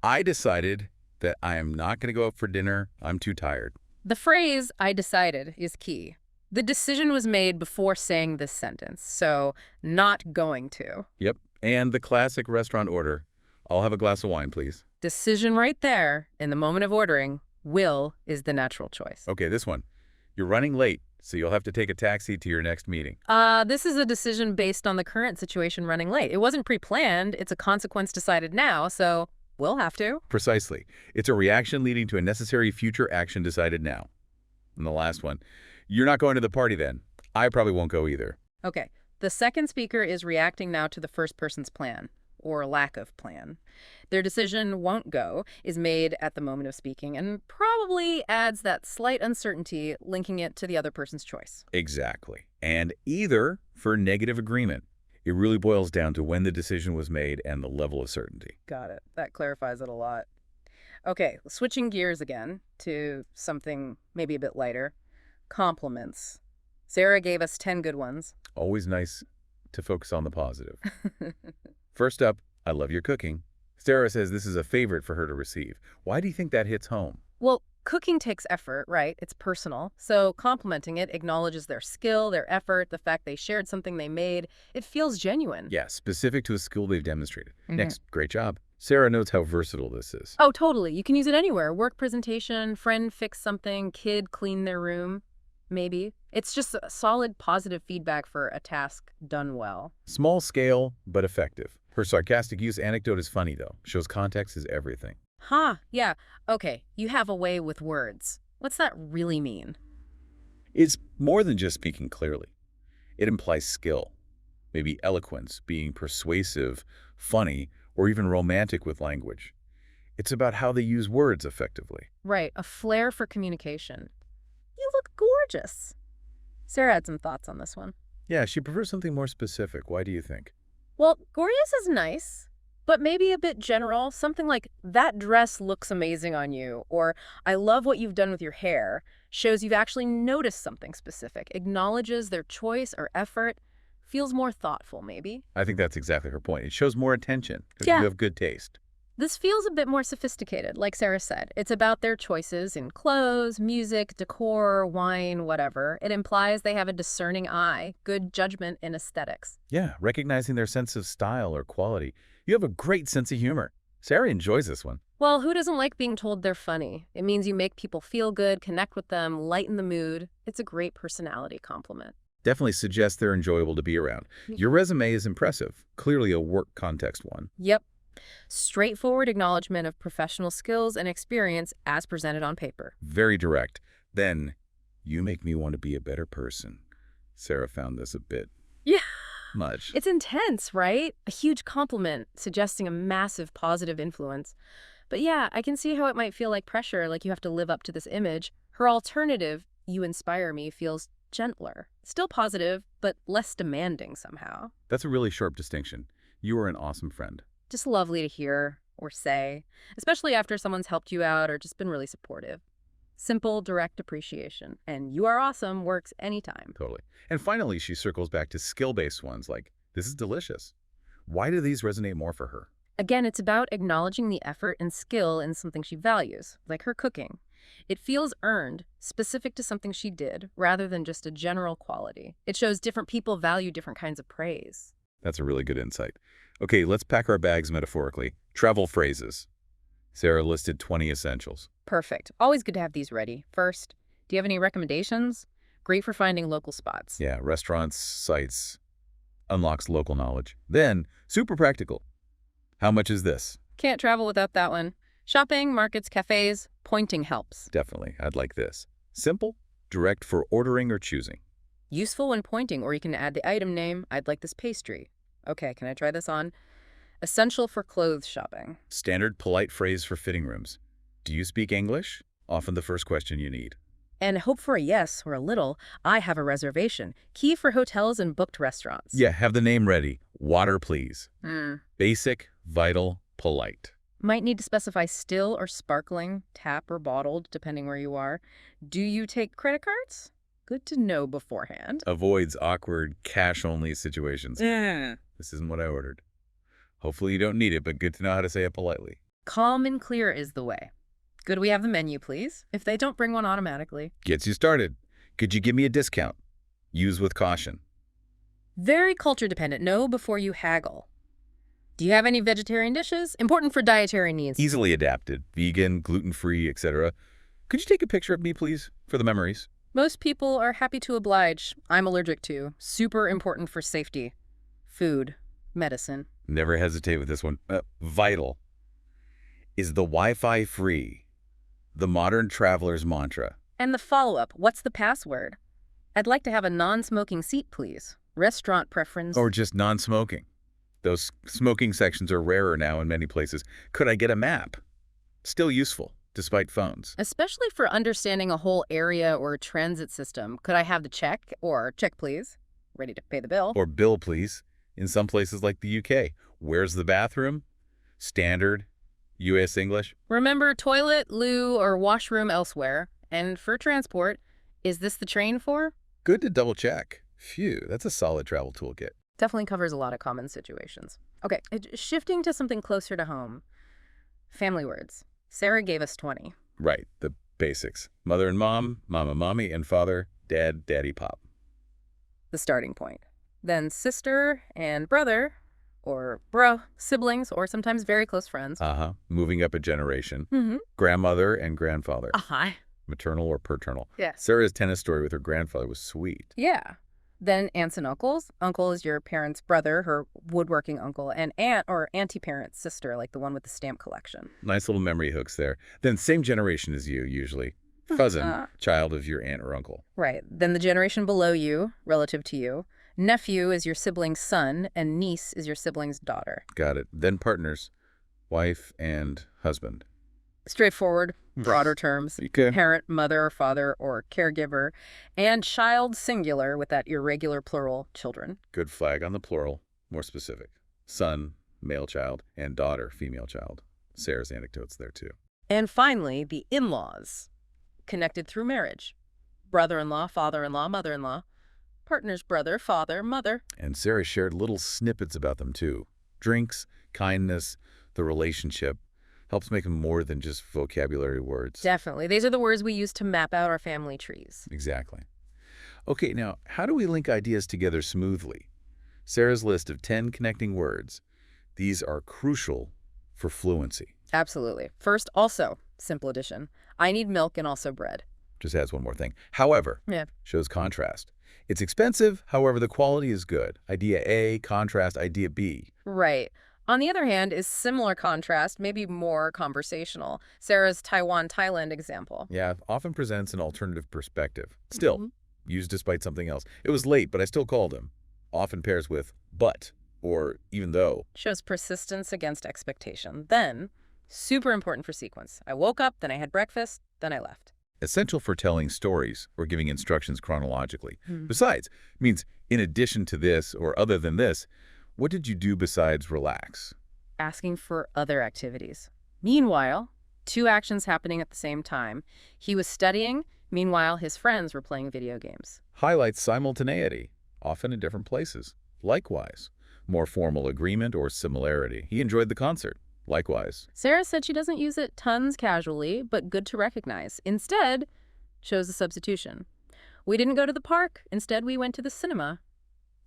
Speaker 2: I decided that I am not going to go out for dinner. I'm too tired.
Speaker 1: The phrase I decided is key. The decision was made before saying this sentence, so not going to.
Speaker 2: Yep. And the classic restaurant order. I'll have a glass of wine, please.
Speaker 1: Decision right there in the moment of ordering. Will is the natural choice.
Speaker 2: Okay, this one. You're running late, so you'll have to take a taxi to your next meeting.
Speaker 1: This is a decision based on the current situation running late. It wasn't pre-planned. It's a consequence decided now, so we'll have to.
Speaker 2: Precisely. It's a reaction leading to a necessary future action decided now. And the last one. You're not going to the party then. I probably won't go either.
Speaker 1: Okay. The second speaker is reacting now to the first person's plan, or lack of plan. Their decision won't go is made at the moment of speaking and probably adds that slight uncertainty linking it to the other person's choice.
Speaker 2: Exactly. And either for negative agreement. It really boils down to when the decision was made and the level of certainty.
Speaker 1: Got it. That clarifies it a lot. Okay, switching gears again to something maybe a bit lighter. Compliments. Sarah gave us 10 good ones.
Speaker 2: Always nice to focus on the positive. First up, I love your cooking. Sarah says this is a favorite for her to receive. Why do you think that hits home?
Speaker 1: Well, cooking takes effort, right? It's personal. So complimenting it acknowledges their skill, their effort, the fact they shared something they made. It feels genuine.
Speaker 2: Yeah, specific to a skill they've demonstrated. Next, great job. Sarah notes how versatile this is.
Speaker 1: Oh, totally. You can use it anywhere. Work presentation, friend fix something, kid clean their room. Maybe. It's just a solid positive feedback for a task done well.
Speaker 2: Small scale, but effective. Her sarcastic use anecdote is funny, though. Shows context is everything.
Speaker 1: Huh, yeah. Okay, you have a way with words. What's that really mean?
Speaker 2: It's more than just speaking clearly. It implies skill, maybe eloquence, being persuasive, funny, or even romantic with language. It's about how they use words effectively.
Speaker 1: Right, a flair for communication. You look gorgeous. Sarah had some thoughts on this one.
Speaker 2: Yeah, she prefers something more specific. Why do you think?
Speaker 1: Well, gorgeous is nice, but maybe a bit general. Something like, that dress looks amazing on you, or I love what you've done with your hair, shows you've actually noticed something specific, acknowledges their choice or effort, feels more thoughtful, maybe.
Speaker 2: I think that's exactly her point. It shows more attention because
Speaker 1: Yeah.
Speaker 2: you have good taste.
Speaker 1: This feels a bit more sophisticated, like Sarah said. It's about their choices in clothes, music, decor, wine, whatever. It implies they have a discerning eye, good judgment in aesthetics.
Speaker 2: Yeah, recognizing their sense of style or quality. You have a great sense of humor. Sarah enjoys this one.
Speaker 1: Well, who doesn't like being told they're funny? It means you make people feel good, connect with them, lighten the mood. It's a great personality compliment.
Speaker 2: Definitely suggests they're enjoyable to be around. Your resume is impressive. Clearly a work context one.
Speaker 1: Yep. Straightforward acknowledgement of professional skills and experience as presented on paper.
Speaker 2: Very direct. Then, you make me want to be a better person. Sarah found this a bit
Speaker 1: Yeah.
Speaker 2: much.
Speaker 1: It's intense, right? A huge compliment, suggesting a massive positive influence. But yeah, I can see how it might feel like pressure, like you have to live up to this image. Her alternative, you inspire me, feels gentler. Still positive, but less demanding somehow.
Speaker 2: That's a really sharp distinction. You are an awesome friend.
Speaker 1: Just lovely to hear or say, especially after someone's helped you out or just been really supportive. Simple, direct appreciation. And you are awesome works anytime.
Speaker 2: Totally. And finally, she circles back to skill-based ones like, this is delicious. Why do these resonate more for her?
Speaker 1: Again, it's about acknowledging the effort and skill in something she values, like her cooking. It feels earned, specific to something she did, rather than just a general quality. It shows different people value different kinds of praise.
Speaker 2: That's a really good insight. Okay, let's pack our bags metaphorically. Travel phrases. Sarah listed 20 essentials.
Speaker 1: Perfect. Always good to have these ready. First, do you have any recommendations? Great for finding local spots.
Speaker 2: Yeah, restaurants, sites, unlocks local knowledge. Then, super practical. How much is this?
Speaker 1: Can't travel without that one. Shopping, markets, cafes, pointing helps.
Speaker 2: Definitely, I'd like this. Simple, direct for ordering or choosing.
Speaker 1: Useful when pointing, or you can add the item name. I'd like this pastry. Okay, can I try this on? Essential for clothes shopping.
Speaker 2: Standard polite phrase for fitting rooms. Do you speak English? Often the first question you need.
Speaker 1: And hope for a yes or a little. I have a reservation. Key for hotels and booked restaurants.
Speaker 2: Yeah, have the name ready. Water, please.
Speaker 1: Hmm.
Speaker 2: Basic, vital, polite.
Speaker 1: Might need to specify still or sparkling, tap or bottled, depending where you are. Do you take credit cards? Good to know beforehand.
Speaker 2: Avoids awkward, cash-only situations. This isn't what I ordered. Hopefully you don't need it, but good to know how to say it politely.
Speaker 1: Calm and clear is the way. Could we have the menu, please? If they don't bring one automatically.
Speaker 2: Gets you started. Could you give me a discount? Use with caution.
Speaker 1: Very culture dependent. Know before you haggle. Do you have any vegetarian dishes? Important for dietary needs.
Speaker 2: Easily adapted. Vegan, gluten-free, etc. Could you take a picture of me, please, for the memories?
Speaker 1: Most people are happy to oblige. I'm allergic to. Super important for safety. Food. Medicine.
Speaker 2: Never hesitate with this one. Vital. Is the Wi-Fi free? The modern traveler's mantra.
Speaker 1: And the follow-up, what's the password? I'd like to have a non-smoking seat, please. Restaurant preference.
Speaker 2: Or just non-smoking. Those smoking sections are rarer now in many places. Could I get a map? Still useful, despite phones.
Speaker 1: Especially for understanding a whole area or transit system. Could I have the check? Or check, please. Ready to pay the bill.
Speaker 2: Or bill, please. In some places like the UK. Where's the bathroom? Standard. U.S. English.
Speaker 1: Remember, toilet, loo, or washroom elsewhere. And for transport, is this the train for?
Speaker 2: Good to double check. Phew, that's a solid travel toolkit.
Speaker 1: Definitely covers a lot of common situations. Okay, shifting to something closer to home. Family words. Sarah gave us 20.
Speaker 2: Right, the basics. Mother and mom, mama, mommy, and father, dad, daddy, pop.
Speaker 1: The starting point. Then sister and brother, or bro, siblings, or sometimes very close friends.
Speaker 2: Moving up a generation.
Speaker 1: Mm-hmm.
Speaker 2: Grandmother and grandfather.
Speaker 1: Uh-huh.
Speaker 2: Maternal or paternal.
Speaker 1: Yes.
Speaker 2: Sarah's tennis story with her grandfather was sweet.
Speaker 1: Yeah. Then aunts and uncles. Uncle is your parent's brother, her woodworking uncle, and aunt or auntie-parent's sister, like the one with the stamp collection.
Speaker 2: Nice little memory hooks there. Then same generation as you, usually. Cousin, child of your aunt or uncle.
Speaker 1: Right. Then the generation below you, relative to you. Nephew is your sibling's son, and niece is your sibling's daughter.
Speaker 2: Got it. Then partners, wife and husband.
Speaker 1: Straightforward, broader terms.
Speaker 2: Okay.
Speaker 1: Parent, mother, or father, or caregiver. And child singular with that irregular plural, children.
Speaker 2: Good flag on the plural, more specific. Son, male child, and daughter, female child. Sarah's anecdotes there too.
Speaker 1: And finally, the in-laws, connected through marriage. Brother-in-law, father-in-law, mother-in-law. Partner's brother, father, mother.
Speaker 2: And Sarah shared little snippets about them too. Drinks, kindness, the relationship. Helps make them more than just vocabulary words.
Speaker 1: Definitely. These are the words we use to map out our family trees.
Speaker 2: Exactly. Okay, now, how do we link ideas together smoothly? Sarah's list of 10 connecting words. These are crucial for fluency.
Speaker 1: Absolutely. First, also, simple addition. I need milk and also bread.
Speaker 2: Just adds one more thing. However,
Speaker 1: Yeah.
Speaker 2: shows contrast. It's expensive, however, the quality is good. Idea A, contrast, idea B.
Speaker 1: Right. On the other hand is similar contrast, maybe more conversational. Sarah's Taiwan-Thailand example.
Speaker 2: Yeah, often presents an alternative perspective. Still, used despite something else. It was late, but I still called him. Often pairs with but or even though.
Speaker 1: Shows persistence against expectation. Then, super important for sequence. I woke up, then I had breakfast, then I left.
Speaker 2: Essential for telling stories or giving instructions chronologically. Besides, means in addition to this or other than this, what did you do besides relax?
Speaker 1: Asking for other activities. Meanwhile, two actions happening at the same time. He was studying, meanwhile his friends were playing video games.
Speaker 2: Highlights simultaneity, often in different places. Likewise, more formal agreement or similarity. He enjoyed the concert. Likewise.
Speaker 1: Sarah said she doesn't use it tons casually, but good to recognize. Instead, shows a substitution. We didn't go to the park. Instead, we went to the cinema.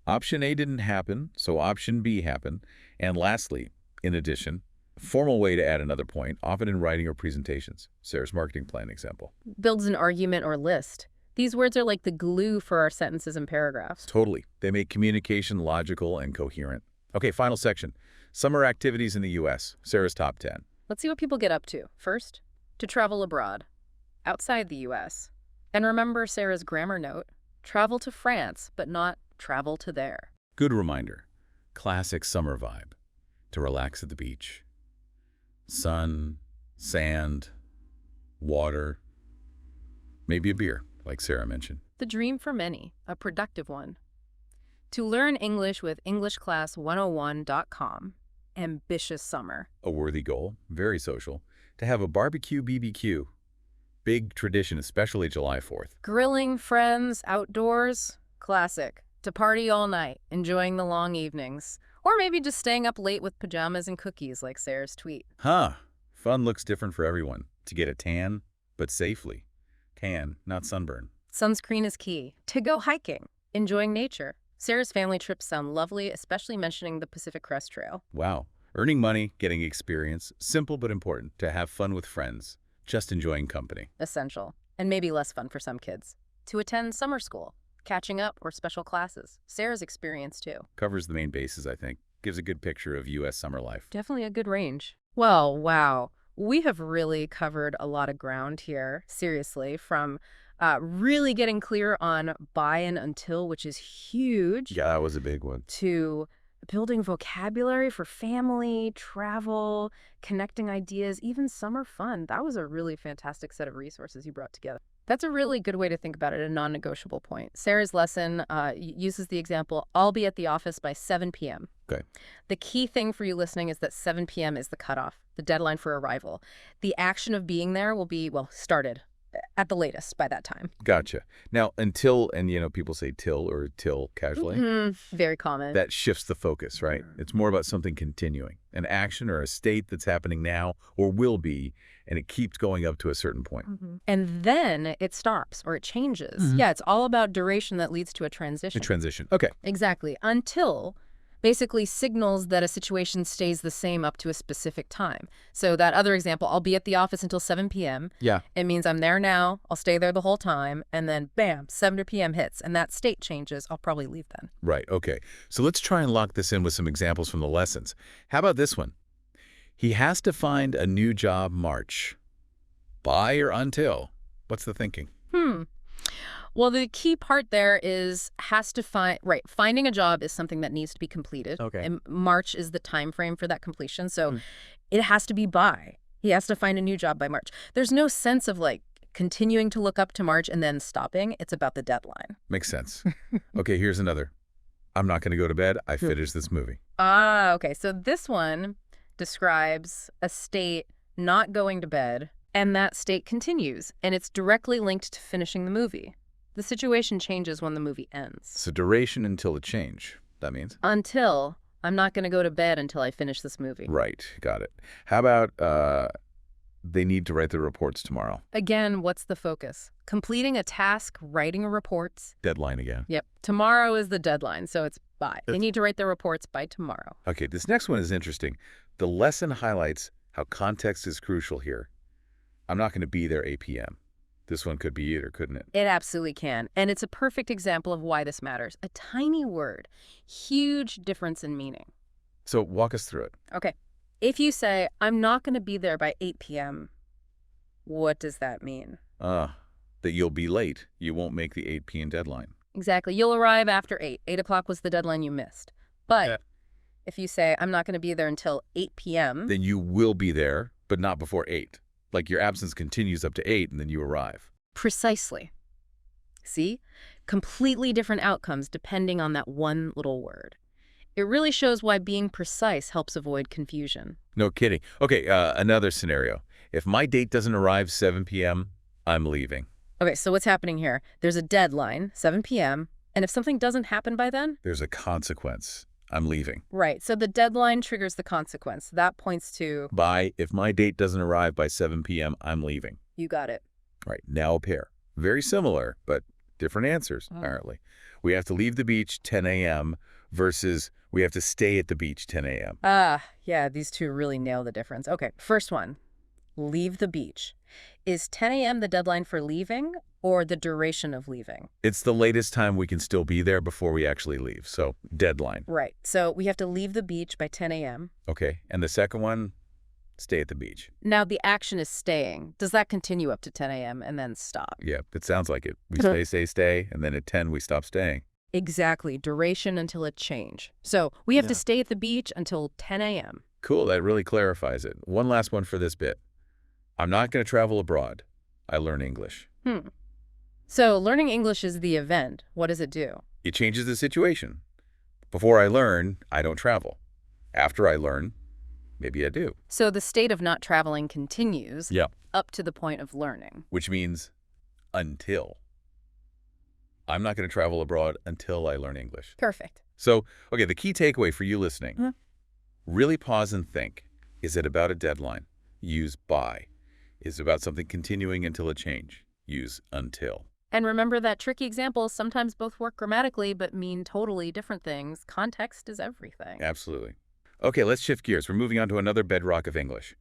Speaker 2: Option A didn't happen, so option B happened. And lastly, in addition, formal way to add another point, often in writing or presentations. Sarah's marketing plan example.
Speaker 1: Builds an argument or list. These words are like the glue for our sentences and paragraphs.
Speaker 2: Totally. They make communication logical and coherent. Okay, final section. Summer activities in the U.S. Sarah's top 10.
Speaker 1: Let's see what people get up to. First, to travel abroad, outside the U.S. And remember Sarah's grammar note. Travel to France, but not travel to there.
Speaker 2: Good reminder. Classic summer vibe. To relax at the beach. Sun, sand, water, maybe a beer, like Sarah mentioned.
Speaker 1: The dream for many, a productive one. To learn English with EnglishClass101.com. Ambitious summer.
Speaker 2: A worthy goal, very social. To have a barbecue BBQ. Big tradition, especially July 4th.
Speaker 1: Grilling, friends, outdoors. Classic. To party all night, enjoying the long evenings. Or maybe just staying up late with pajamas and cookies like Sarah's tweet.
Speaker 2: Fun looks different for everyone. To get a tan, but safely. Tan, not sunburn.
Speaker 1: Sunscreen is key. To go hiking, enjoying nature. Sarah's family trips sound lovely, especially mentioning the Pacific Crest Trail.
Speaker 2: Wow. Earning money, getting experience. Simple but important. To have fun with friends. Just enjoying company.
Speaker 1: Essential. And maybe less fun for some kids. To attend summer school, catching up, or special classes. Sarah's experience, too.
Speaker 2: Covers the main bases, I think. Gives a good picture of U.S. summer life.
Speaker 1: Definitely a good range. Well, wow. We have really covered a lot of ground here, seriously, from really getting clear on by and until, which is huge.
Speaker 2: Yeah, that was a big one.
Speaker 1: To building vocabulary for family, travel, connecting ideas, even summer fun. That was a really fantastic set of resources you brought together. That's a really good way to think about it, a non-negotiable point. Sarah's lesson uses the example, I'll be at the office by 7 p.m.
Speaker 2: Okay.
Speaker 1: The key thing for you listening is that 7 p.m. is the cutoff, the deadline for arrival. The action of being there will be, well, started at the latest by that time.
Speaker 2: Gotcha. Now, until, and people say till or till casually.
Speaker 1: Very common.
Speaker 2: That shifts the focus, right? It's more about something continuing, an action or a state that's happening now or will be, and it keeps going up to a certain point.
Speaker 1: And then it stops or it changes. Yeah, it's all about duration that leads to a transition.
Speaker 2: A transition. Okay.
Speaker 1: Exactly. Until basically signals that a situation stays the same up to a specific time. So that other example, I'll be at the office until 7 p.m.
Speaker 2: Yeah.
Speaker 1: It means I'm there now, I'll stay there the whole time, and then bam, 7 p.m. hits, and that state changes, I'll probably leave then.
Speaker 2: Right, okay. So let's try and lock this in with some examples from the lessons. How about this one? He has to find a new job March. By or until? What's the thinking?
Speaker 1: Well, the key part there is has to find, right, finding a job is something that needs to be completed.
Speaker 2: Okay.
Speaker 1: And March is the time frame for that completion. So it has to be by. He has to find a new job by March. There's no sense of like continuing to look up to March and then stopping. It's about the deadline.
Speaker 2: Makes sense. Okay, here's another. I'm not going to go to bed. I finished this movie.
Speaker 1: Okay. So this one describes a state not going to bed, and that state continues, and it's directly linked to finishing the movie. The situation changes when the movie ends.
Speaker 2: So duration until a change, that means?
Speaker 1: Until I'm not going to go to bed until I finish this movie.
Speaker 2: Right, got it. How about they need to write their reports tomorrow?
Speaker 1: Again, what's the focus? Completing a task, writing reports.
Speaker 2: Deadline again.
Speaker 1: Yep. Tomorrow is the deadline, so it's by. They need to write their reports by tomorrow.
Speaker 2: Okay, this next one is interesting. The lesson highlights how context is crucial here. I'm not going to be there 8 p.m. This one could be either, couldn't it?
Speaker 1: It absolutely can. And it's a perfect example of why this matters. A tiny word, huge difference in meaning.
Speaker 2: So walk us through it.
Speaker 1: Okay. If you say, I'm not going to be there by 8 p.m., what does that mean?
Speaker 2: That you'll be late. You won't make the 8 p.m. deadline.
Speaker 1: Exactly. You'll arrive after 8. 8 o'clock was the deadline you missed. But if you say, I'm not going to be there until 8 p.m.,
Speaker 2: then you will be there, but not before 8. Like your absence continues up to 8 and then you arrive.
Speaker 1: Precisely. See? Completely different outcomes depending on that one little word. It really shows why being precise helps avoid confusion.
Speaker 2: No kidding. Okay, another scenario. If my date doesn't arrive 7 p.m., I'm leaving.
Speaker 1: Okay, so what's happening here? There's a deadline, 7 p.m., and if something doesn't happen by then?
Speaker 2: There's a consequence. I'm leaving.
Speaker 1: Right, so the deadline triggers the consequence. That points to...
Speaker 2: If my date doesn't arrive by 7 p.m., I'm leaving.
Speaker 1: You got it.
Speaker 2: Right, now a pair. Very similar, but different answers, apparently. We have to leave the beach 10 a.m. versus we have to stay at the beach 10 a.m.
Speaker 1: Yeah, these two really nail the difference. Okay, first one, leave the beach. Is 10 a.m. the deadline for leaving or the duration of leaving?
Speaker 2: It's the latest time we can still be there before we actually leave, so deadline.
Speaker 1: Right, so we have to leave the beach by 10 a.m.
Speaker 2: Okay, and the second one, stay at the beach.
Speaker 1: Now the action is staying. Does that continue up to 10 a.m. and then stop?
Speaker 2: Yeah, it sounds like it. We stay, and then at 10 we stop staying.
Speaker 1: Exactly, duration until a change. So we have to stay at the beach until 10 a.m.
Speaker 2: Cool, that really clarifies it. One last one for this bit. I'm not going to travel abroad. I learn English.
Speaker 1: So learning English is the event. What does it do?
Speaker 2: It changes the situation. Before I learn, I don't travel. After I learn, maybe I do.
Speaker 1: So the state of not traveling continues up to the point of learning.
Speaker 2: Which means until. I'm not going to travel abroad until I learn English.
Speaker 1: Perfect.
Speaker 2: So, okay, the key takeaway for you listening, really pause and think. Is it about a deadline? Use by. Is it about something continuing until a change? Use until.
Speaker 1: And remember that tricky examples sometimes both work grammatically but mean totally different things. Context is everything.
Speaker 2: Absolutely. Okay, let's shift gears. We're moving on to another bedrock of English,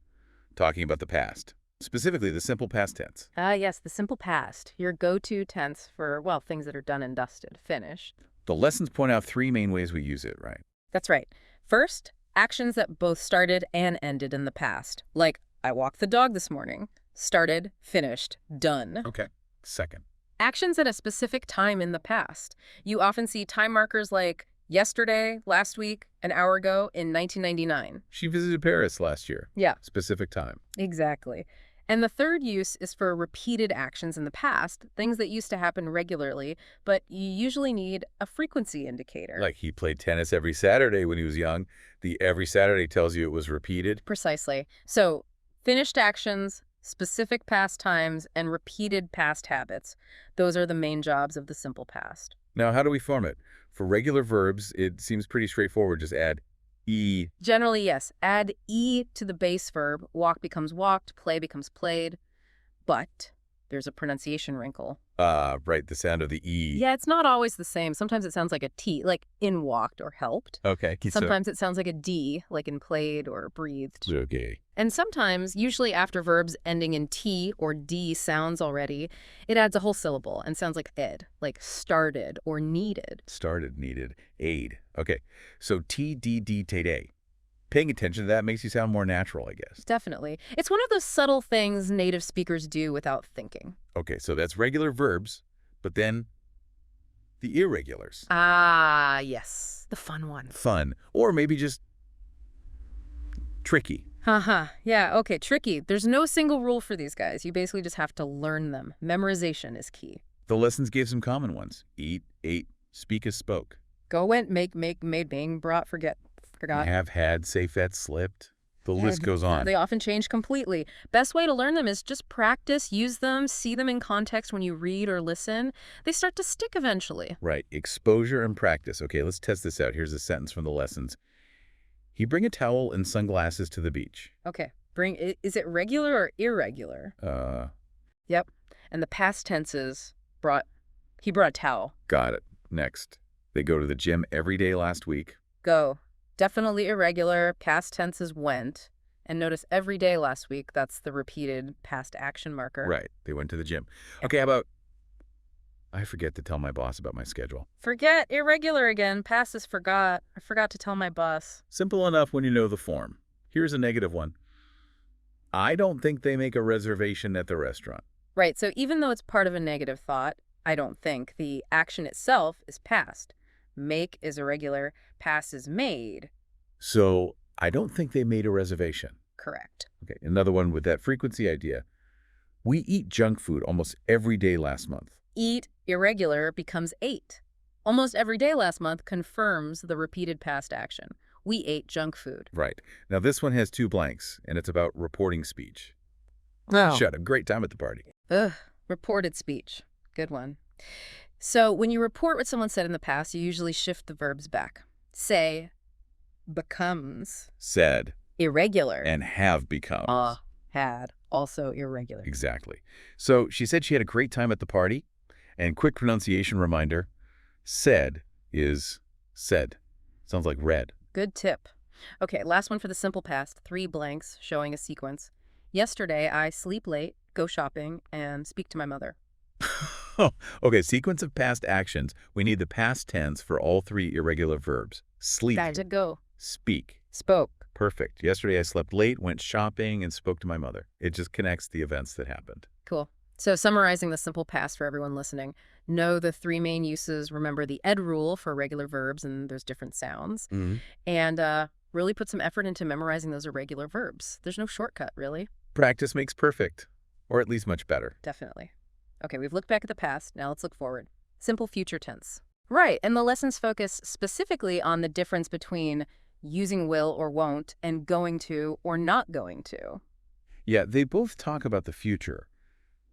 Speaker 2: talking about the past, specifically the simple past tense.
Speaker 1: Yes, the simple past, your go-to tense for, well, things that are done and dusted, finished.
Speaker 2: The lessons point out 3 main ways we use it, right?
Speaker 1: That's right. First, actions that both started and ended in the past, like I walked the dog this morning. Started, finished, done.
Speaker 2: Okay. Second.
Speaker 1: Actions at a specific time in the past. You often see time markers like yesterday, last week, an hour ago, in 1999.
Speaker 2: She visited Paris last year.
Speaker 1: Yeah.
Speaker 2: Specific time.
Speaker 1: Exactly. And the third use is for repeated actions in the past, things that used to happen regularly, but you usually need a frequency indicator.
Speaker 2: Like he played tennis every Saturday when he was young. The every Saturday tells you it was repeated.
Speaker 1: Precisely. So finished actions, specific past times, and repeated past habits. Those are the main jobs of the simple past.
Speaker 2: Now, how do we form it? For regular verbs, it seems pretty straightforward. Just add E.
Speaker 1: Generally, yes. Add E to the base verb. Walk becomes walked, play becomes played. But there's a pronunciation wrinkle.
Speaker 2: Right, the sound of the E.
Speaker 1: Yeah, it's not always the same. Sometimes it sounds like a T, like in walked or helped.
Speaker 2: Okay,
Speaker 1: Sometimes it sounds like a D, like in played or breathed.
Speaker 2: okay.
Speaker 1: And sometimes, usually after verbs ending in T or D sounds already, it adds a whole syllable and sounds like ed, like started or needed.
Speaker 2: Started, needed, aid. Okay, so TDD today. Paying attention to that makes you sound more natural, I guess.
Speaker 1: Definitely. It's one of those subtle things native speakers do without thinking.
Speaker 2: Okay, so that's regular verbs, but then the irregulars.
Speaker 1: Ah, yes. The fun one.
Speaker 2: Fun, or maybe just tricky.
Speaker 1: Haha. Yeah, okay, tricky. There's no single rule for these guys. You basically just have to learn them. Memorization is key.
Speaker 2: The lessons gave some common ones. Eat, ate, speak as spoke.
Speaker 1: Go, went, make, made, being, brought, forgot.
Speaker 2: Have, had, safe at, slipped. The list goes on.
Speaker 1: They often change completely. Best way to learn them is just practice, use them, see them in context when you read or listen. They start to stick eventually.
Speaker 2: Right. Exposure and practice. Okay, let's test this out. Here's a sentence from the lessons. He bring a towel and sunglasses to the beach.
Speaker 1: Okay. Is it regular or irregular? Yep. And the past tense is he brought a towel.
Speaker 2: Got it. Next. They go to the gym every day last week.
Speaker 1: Go. Definitely irregular. Past tense is went. And notice every day last week, that's the repeated past action marker.
Speaker 2: Right. They went to the gym. Okay, how about I forget to tell my boss about my schedule.
Speaker 1: Forget, irregular again. Past is forgot. I forgot to tell my boss.
Speaker 2: Simple enough when you know the form. Here's a negative one. I don't think they make a reservation at the restaurant.
Speaker 1: Right, so even though it's part of a negative thought, I don't think, the action itself is past. Make is irregular, past is made.
Speaker 2: So I don't think they made a reservation.
Speaker 1: Correct.
Speaker 2: Okay, another one with that frequency idea. We eat junk food almost every day last month.
Speaker 1: Eat, irregular, becomes ate. Almost every day last month confirms the repeated past action. We ate junk food.
Speaker 2: Right. Now this one has 2 blanks, and it's about reporting speech.
Speaker 1: Oh.
Speaker 2: Shut a great time at the party.
Speaker 1: Ugh, reported speech. Good one. So when you report what someone said in the past, you usually shift the verbs back. Say, becomes.
Speaker 2: Said.
Speaker 1: Irregular.
Speaker 2: And have become.
Speaker 1: Had. Also irregular.
Speaker 2: Exactly. So she said she had a great time at the party, and quick pronunciation reminder, said is said. Sounds like read.
Speaker 1: Good tip. Okay, last one for the simple past. 3 blanks showing a sequence. Yesterday, I sleep late, go shopping, and speak to my mother.
Speaker 2: Okay, sequence of past actions. We need the past tense for all 3 irregular verbs. Sleep.
Speaker 1: To go.
Speaker 2: Speak.
Speaker 1: Spoke.
Speaker 2: Perfect. Yesterday I slept late, went shopping, and spoke to my mother. It just connects the events that happened.
Speaker 1: Cool. So summarizing the simple past for everyone listening, know the 3 main uses, remember the ed rule for regular verbs, and there's different sounds, and really put some effort into memorizing those irregular verbs. There's no shortcut, really.
Speaker 2: Practice makes perfect, or at least much better.
Speaker 1: Definitely. Okay, we've looked back at the past. Now let's look forward. Simple future tense. Right, and the lessons focus specifically on the difference between using will or won't and going to or not going to.
Speaker 2: Yeah, they both talk about the future,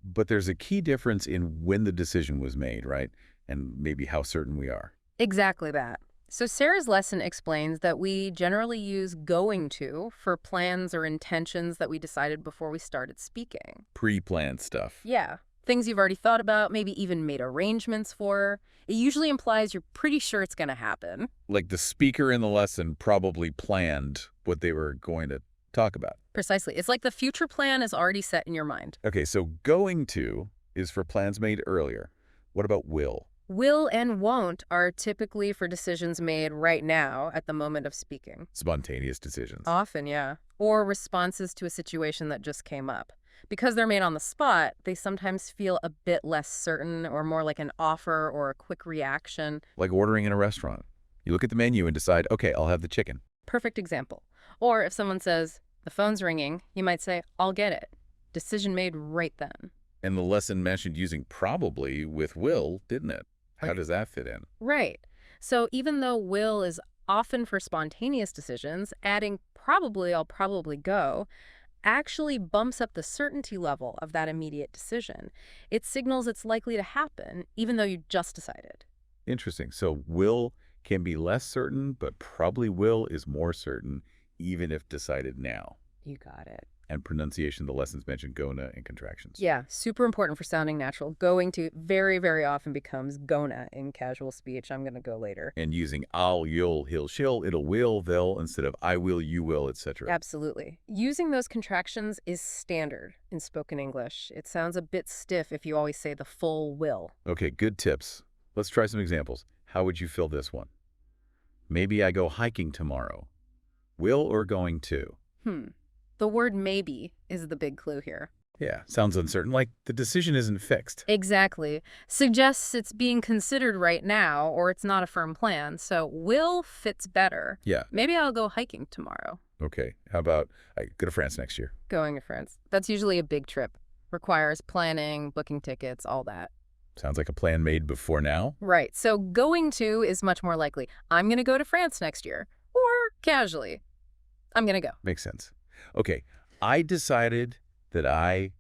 Speaker 2: but there's a key difference in when the decision was made, right? And maybe how certain we are.
Speaker 1: Exactly that. So Sarah's lesson explains that we generally use going to for plans or intentions that we decided before we started speaking.
Speaker 2: Pre-planned stuff.
Speaker 1: Yeah. Things you've already thought about, maybe even made arrangements for. It usually implies you're pretty sure it's going to happen.
Speaker 2: Like the speaker in the lesson probably planned what they were going to talk about.
Speaker 1: Precisely. It's like the future plan is already set in your mind.
Speaker 2: Okay, so going to is for plans made earlier. What about will?
Speaker 1: Will and won't are typically for decisions made right now at the moment of speaking.
Speaker 2: Spontaneous decisions.
Speaker 1: Often, yeah. Or responses to a situation that just came up. Because they're made on the spot, they sometimes feel a bit less certain or more like an offer or a quick reaction.
Speaker 2: Like ordering in a restaurant. You look at the menu and decide, okay, I'll have the chicken.
Speaker 1: Perfect example. Or if someone says, the phone's ringing, you might say, I'll get it. Decision made right then.
Speaker 2: And the lesson mentioned using probably with will, didn't it? How does that fit in?
Speaker 1: Right. So even though will is often for spontaneous decisions, adding probably, I'll probably go, actually bumps up the certainty level of that immediate decision. It signals it's likely to happen, even though you just decided.
Speaker 2: Interesting. So will can be less certain, but probably will is more certain, even if decided now.
Speaker 1: You got it.
Speaker 2: And pronunciation, the lessons mentioned gonna and contractions.
Speaker 1: Yeah, super important for sounding natural. Going to very, very often becomes gonna in casual speech. I'm going to go later.
Speaker 2: And using I'll, you'll, he'll, she'll, it'll, will, they'll, instead of I will, you will, etc.
Speaker 1: Absolutely. Using those contractions is standard in spoken English. It sounds a bit stiff if you always say the full will.
Speaker 2: Okay, good tips. Let's try some examples. How would you fill this one? Maybe I go hiking tomorrow. Will or going to?
Speaker 1: The word maybe is the big clue here.
Speaker 2: Yeah, sounds uncertain, like the decision isn't fixed.
Speaker 1: Exactly. Suggests it's being considered right now or it's not a firm plan. So will fits better.
Speaker 2: Yeah.
Speaker 1: Maybe I'll go hiking tomorrow.
Speaker 2: Okay, how about I go to France next year?
Speaker 1: Going to France. That's usually a big trip. Requires planning, booking tickets, all that.
Speaker 2: Sounds like a plan made before now.
Speaker 1: Right. So going to is much more likely. I'm going to go to France next year. Or casually, I'm going to go.
Speaker 2: Makes sense. Okay, I decided that I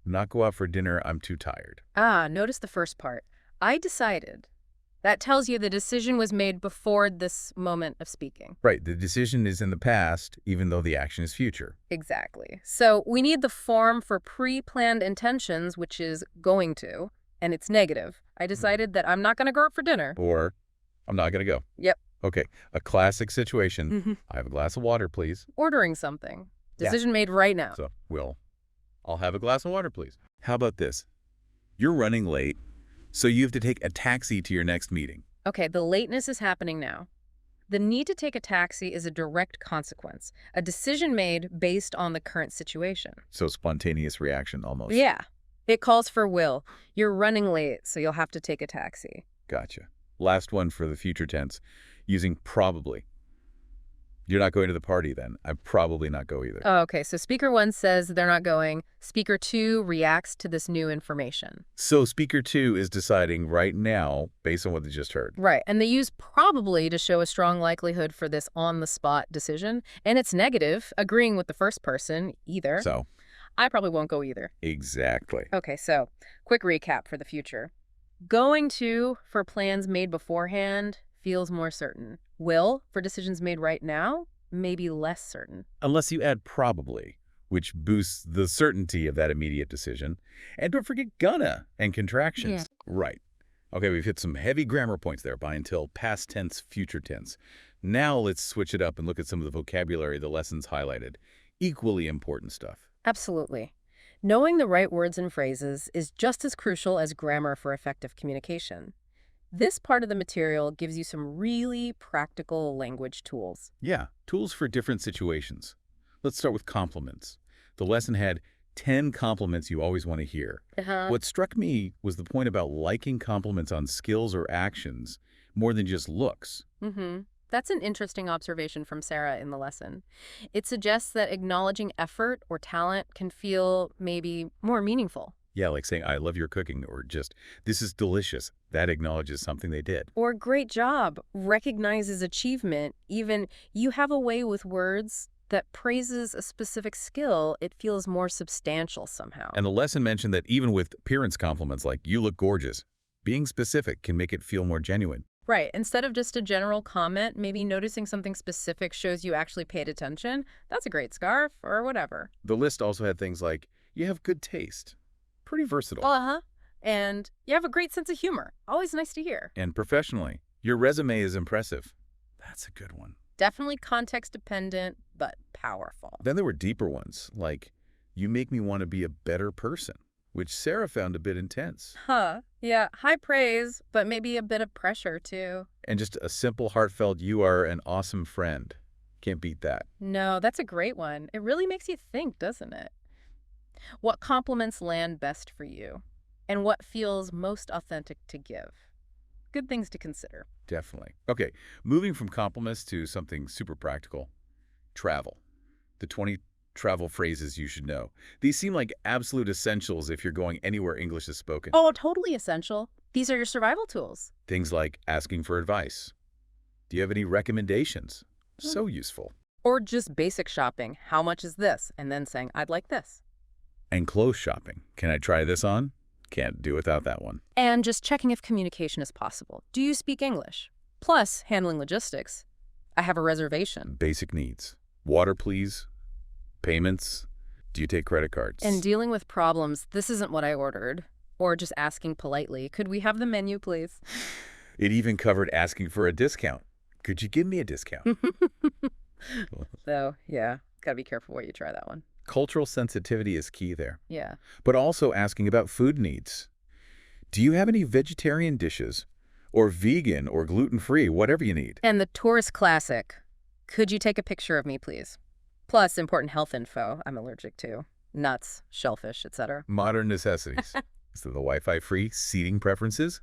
Speaker 2: not go out for dinner. I'm too tired.
Speaker 1: Notice the first part. I decided. That tells you the decision was made before this moment of speaking.
Speaker 2: Right, the decision is in the past, even though the action is future.
Speaker 1: Exactly. So we need the form for pre-planned intentions, which is going to, and it's negative. I decided that I'm not going to go out for dinner.
Speaker 2: Or, I'm not going to go.
Speaker 1: Yep.
Speaker 2: Okay, a classic situation. I have a glass of water, please.
Speaker 1: Ordering something. Decision made right now.
Speaker 2: So, I'll have a glass of water, please. How about this? You're running late, so you have to take a taxi to your next meeting.
Speaker 1: Okay, the lateness is happening now. The need to take a taxi is a direct consequence, a decision made based on the current situation.
Speaker 2: So spontaneous reaction almost.
Speaker 1: Yeah. It calls for will. You're running late, so you'll have to take a taxi.
Speaker 2: Gotcha. Last one for the future tense, using probably. You're not going to the party then. I'd probably not go either.
Speaker 1: Oh, okay, so speaker 1 says they're not going. Speaker 2 reacts to this new information.
Speaker 2: So speaker 2 is deciding right now based on what they just heard.
Speaker 1: Right, and they use probably to show a strong likelihood for this on-the-spot decision. And it's negative, agreeing with the first person, either.
Speaker 2: So?
Speaker 1: I probably won't go either.
Speaker 2: Exactly.
Speaker 1: Okay, so quick recap for the future. Going to, for plans made beforehand, feels more certain. Will, for decisions made right now, may be less certain.
Speaker 2: Unless you add probably, which boosts the certainty of that immediate decision. And don't forget gonna and contractions.
Speaker 1: Yeah.
Speaker 2: Right. Okay, we've hit some heavy grammar points there by until past tense, future tense. Now let's switch it up and look at some of the vocabulary the lessons highlighted. Equally important stuff.
Speaker 1: Absolutely. Knowing the right words and phrases is just as crucial as grammar for effective communication. This part of the material gives you some really practical language tools.
Speaker 2: Yeah, tools for different situations. Let's start with compliments. The lesson had 10 compliments you always want to hear. What struck me was the point about liking compliments on skills or actions more than just looks.
Speaker 1: That's an interesting observation from Sarah in the lesson. It suggests that acknowledging effort or talent can feel maybe more meaningful.
Speaker 2: Yeah, like saying, I love your cooking, or just, this is delicious. That acknowledges something they did.
Speaker 1: Or great job, recognizes achievement. Even you have a way with words that praises a specific skill, it feels more substantial somehow.
Speaker 2: And the lesson mentioned that even with appearance compliments like, you look gorgeous, being specific can make it feel more genuine.
Speaker 1: Right. Instead of just a general comment, maybe noticing something specific shows you actually paid attention. That's a great scarf, or whatever.
Speaker 2: The list also had things like, you have good taste. Pretty versatile.
Speaker 1: And you have a great sense of humor. Always nice to hear.
Speaker 2: And professionally, your resume is impressive. That's a good one.
Speaker 1: Definitely context dependent, but powerful.
Speaker 2: Then there were deeper ones, like, you make me want to be a better person, which Sarah found a bit intense.
Speaker 1: Yeah, high praise, but maybe a bit of pressure too.
Speaker 2: And just a simple, heartfelt, you are an awesome friend. Can't beat that.
Speaker 1: No, that's a great one. It really makes you think, doesn't it? What compliments land best for you? And what feels most authentic to give? Good things to consider.
Speaker 2: Definitely. Okay, moving from compliments to something super practical. Travel. The 20 travel phrases you should know. These seem like absolute essentials if you're going anywhere English is spoken.
Speaker 1: Oh, totally essential. These are your survival tools.
Speaker 2: Things like asking for advice. Do you have any recommendations? So useful.
Speaker 1: Or just basic shopping. How much is this? And then saying, I'd like this.
Speaker 2: And clothes shopping. Can I try this on? Can't do without that one.
Speaker 1: And just checking if communication is possible. Do you speak English? Plus, handling logistics. I have a reservation.
Speaker 2: Basic needs. Water, please. Payments. Do you take credit
Speaker 1: And
Speaker 2: cards?
Speaker 1: dealing with problems, this isn't what I ordered. Or just asking politely, could we have the menu, please?
Speaker 2: It even covered asking for a discount. Could you give me a discount?
Speaker 1: So, yeah, gotta be careful where you try that one.
Speaker 2: Cultural sensitivity is key there.
Speaker 1: Yeah.
Speaker 2: But also asking about food needs. Do you have any vegetarian dishes? Or vegan or gluten-free, whatever you need.
Speaker 1: And the tourist classic, could you take a picture of me, please? Plus, important health info I'm allergic to. Nuts, shellfish, etc.
Speaker 2: Modern necessities. So the Wi-Fi free seating preferences?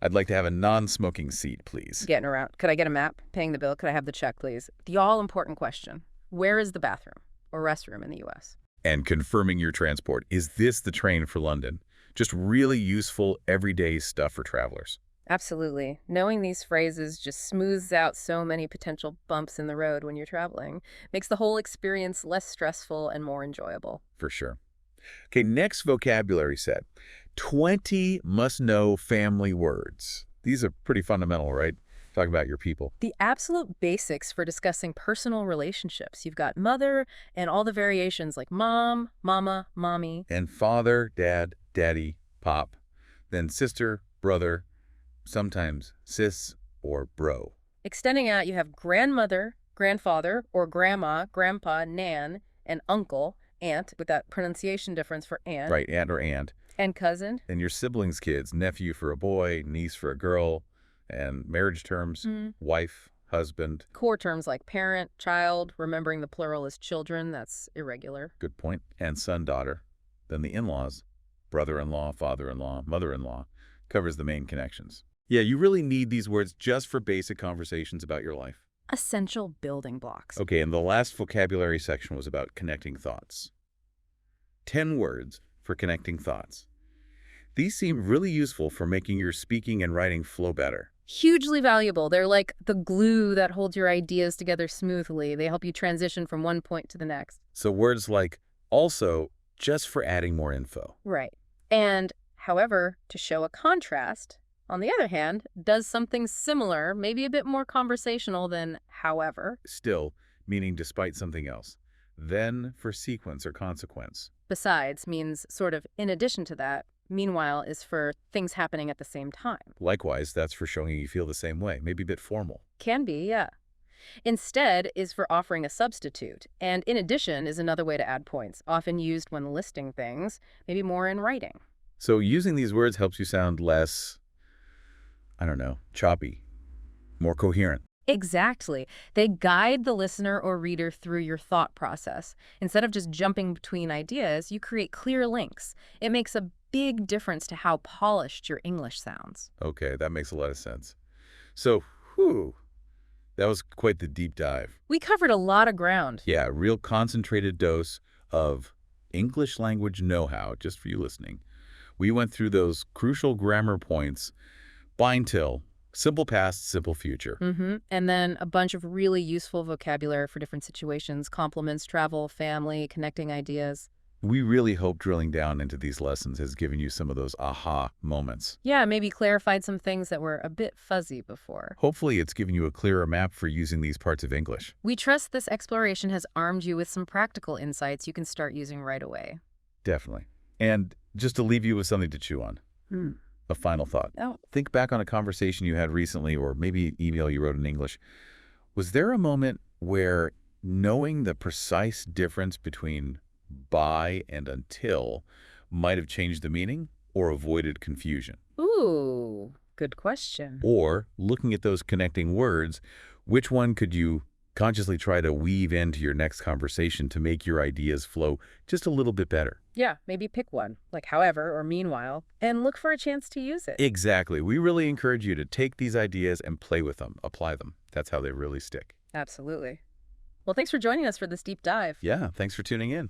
Speaker 2: I'd like to have a non-smoking seat, please.
Speaker 1: Getting around. Could I get a map? Paying the bill? Could I have the check, please? The all-important question. Where is the bathroom or restroom in the U.S.?
Speaker 2: And confirming your transport. Is this the train for London? Just really useful, everyday stuff for travelers.
Speaker 1: Absolutely. Knowing these phrases just smooths out so many potential bumps in the road when you're traveling. Makes the whole experience less stressful and more enjoyable.
Speaker 2: For sure. Okay, next vocabulary set. 20 must-know family words. These are pretty fundamental, right? Talk about your people.
Speaker 1: The absolute basics for discussing personal relationships. You've got mother and all the variations like mom, mama, mommy.
Speaker 2: And father, dad, daddy, pop. Then sister, brother, sometimes sis or bro.
Speaker 1: Extending out, you have grandmother, grandfather, or grandma, grandpa, nan, and uncle, aunt, with that pronunciation difference for aunt.
Speaker 2: Right, aunt or aunt.
Speaker 1: And cousin.
Speaker 2: And your siblings' kids, nephew for a boy, niece for a girl, and marriage terms, wife, husband.
Speaker 1: Core terms like parent, child, remembering the plural is children, that's irregular.
Speaker 2: Good point. And son, daughter. Then the in-laws, brother-in-law, father-in-law, mother-in-law, covers the main connections. Yeah, you really need these words just for basic conversations about your life.
Speaker 1: Essential building blocks.
Speaker 2: Okay, and the last vocabulary section was about connecting thoughts. 10 words for connecting thoughts. These seem really useful for making your speaking and writing flow better.
Speaker 1: Hugely valuable. They're like the glue that holds your ideas together smoothly. They help you transition from one point to the next.
Speaker 2: So words like also, just for adding more info.
Speaker 1: Right. And, however, to show a contrast, on the other hand, does something similar, maybe a bit more conversational than however.
Speaker 2: Still, meaning despite something else. Then for sequence or consequence.
Speaker 1: Besides means sort of in addition to that. Meanwhile is for things happening at the same time.
Speaker 2: Likewise, that's for showing you feel the same way, maybe a bit formal.
Speaker 1: Can be, yeah. Instead is for offering a substitute. And in addition is another way to add points, often used when listing things, maybe more in writing.
Speaker 2: So using these words helps you sound less, I don't know, choppy, more coherent.
Speaker 1: Exactly. They guide the listener or reader through your thought process. Instead of just jumping between ideas, you create clear links. It makes a big difference to how polished your English sounds.
Speaker 2: Okay, that makes a lot of sense. So, whew, that was quite the deep dive.
Speaker 1: We covered a lot of ground.
Speaker 2: Yeah, a real concentrated dose of English language know-how, just for you listening. We went through those crucial grammar points, bind till, simple past, simple future.
Speaker 1: And then a bunch of really useful vocabulary for different situations, compliments, travel, family, connecting ideas.
Speaker 2: We really hope drilling down into these lessons has given you some of those aha moments.
Speaker 1: Yeah, maybe clarified some things that were a bit fuzzy before.
Speaker 2: Hopefully it's given you a clearer map for using these parts of English.
Speaker 1: We trust this exploration has armed you with some practical insights you can start using right away.
Speaker 2: Definitely. And just to leave you with something to chew on. A final thought.
Speaker 1: Oh.
Speaker 2: Think back on a conversation you had recently, or maybe an email you wrote in English. Was there a moment where knowing the precise difference between by and until might have changed the meaning or avoided confusion?
Speaker 1: Ooh, good question.
Speaker 2: Or, looking at those connecting words, which one could you consciously try to weave into your next conversation to make your ideas flow just a little bit better?
Speaker 1: Yeah, maybe pick one, like however or meanwhile, and look for a chance to use it.
Speaker 2: Exactly. We really encourage you to take these ideas and play with them, apply them. That's how they really stick.
Speaker 1: Absolutely. Well, thanks for joining us for this deep dive.
Speaker 2: Yeah, thanks for tuning in.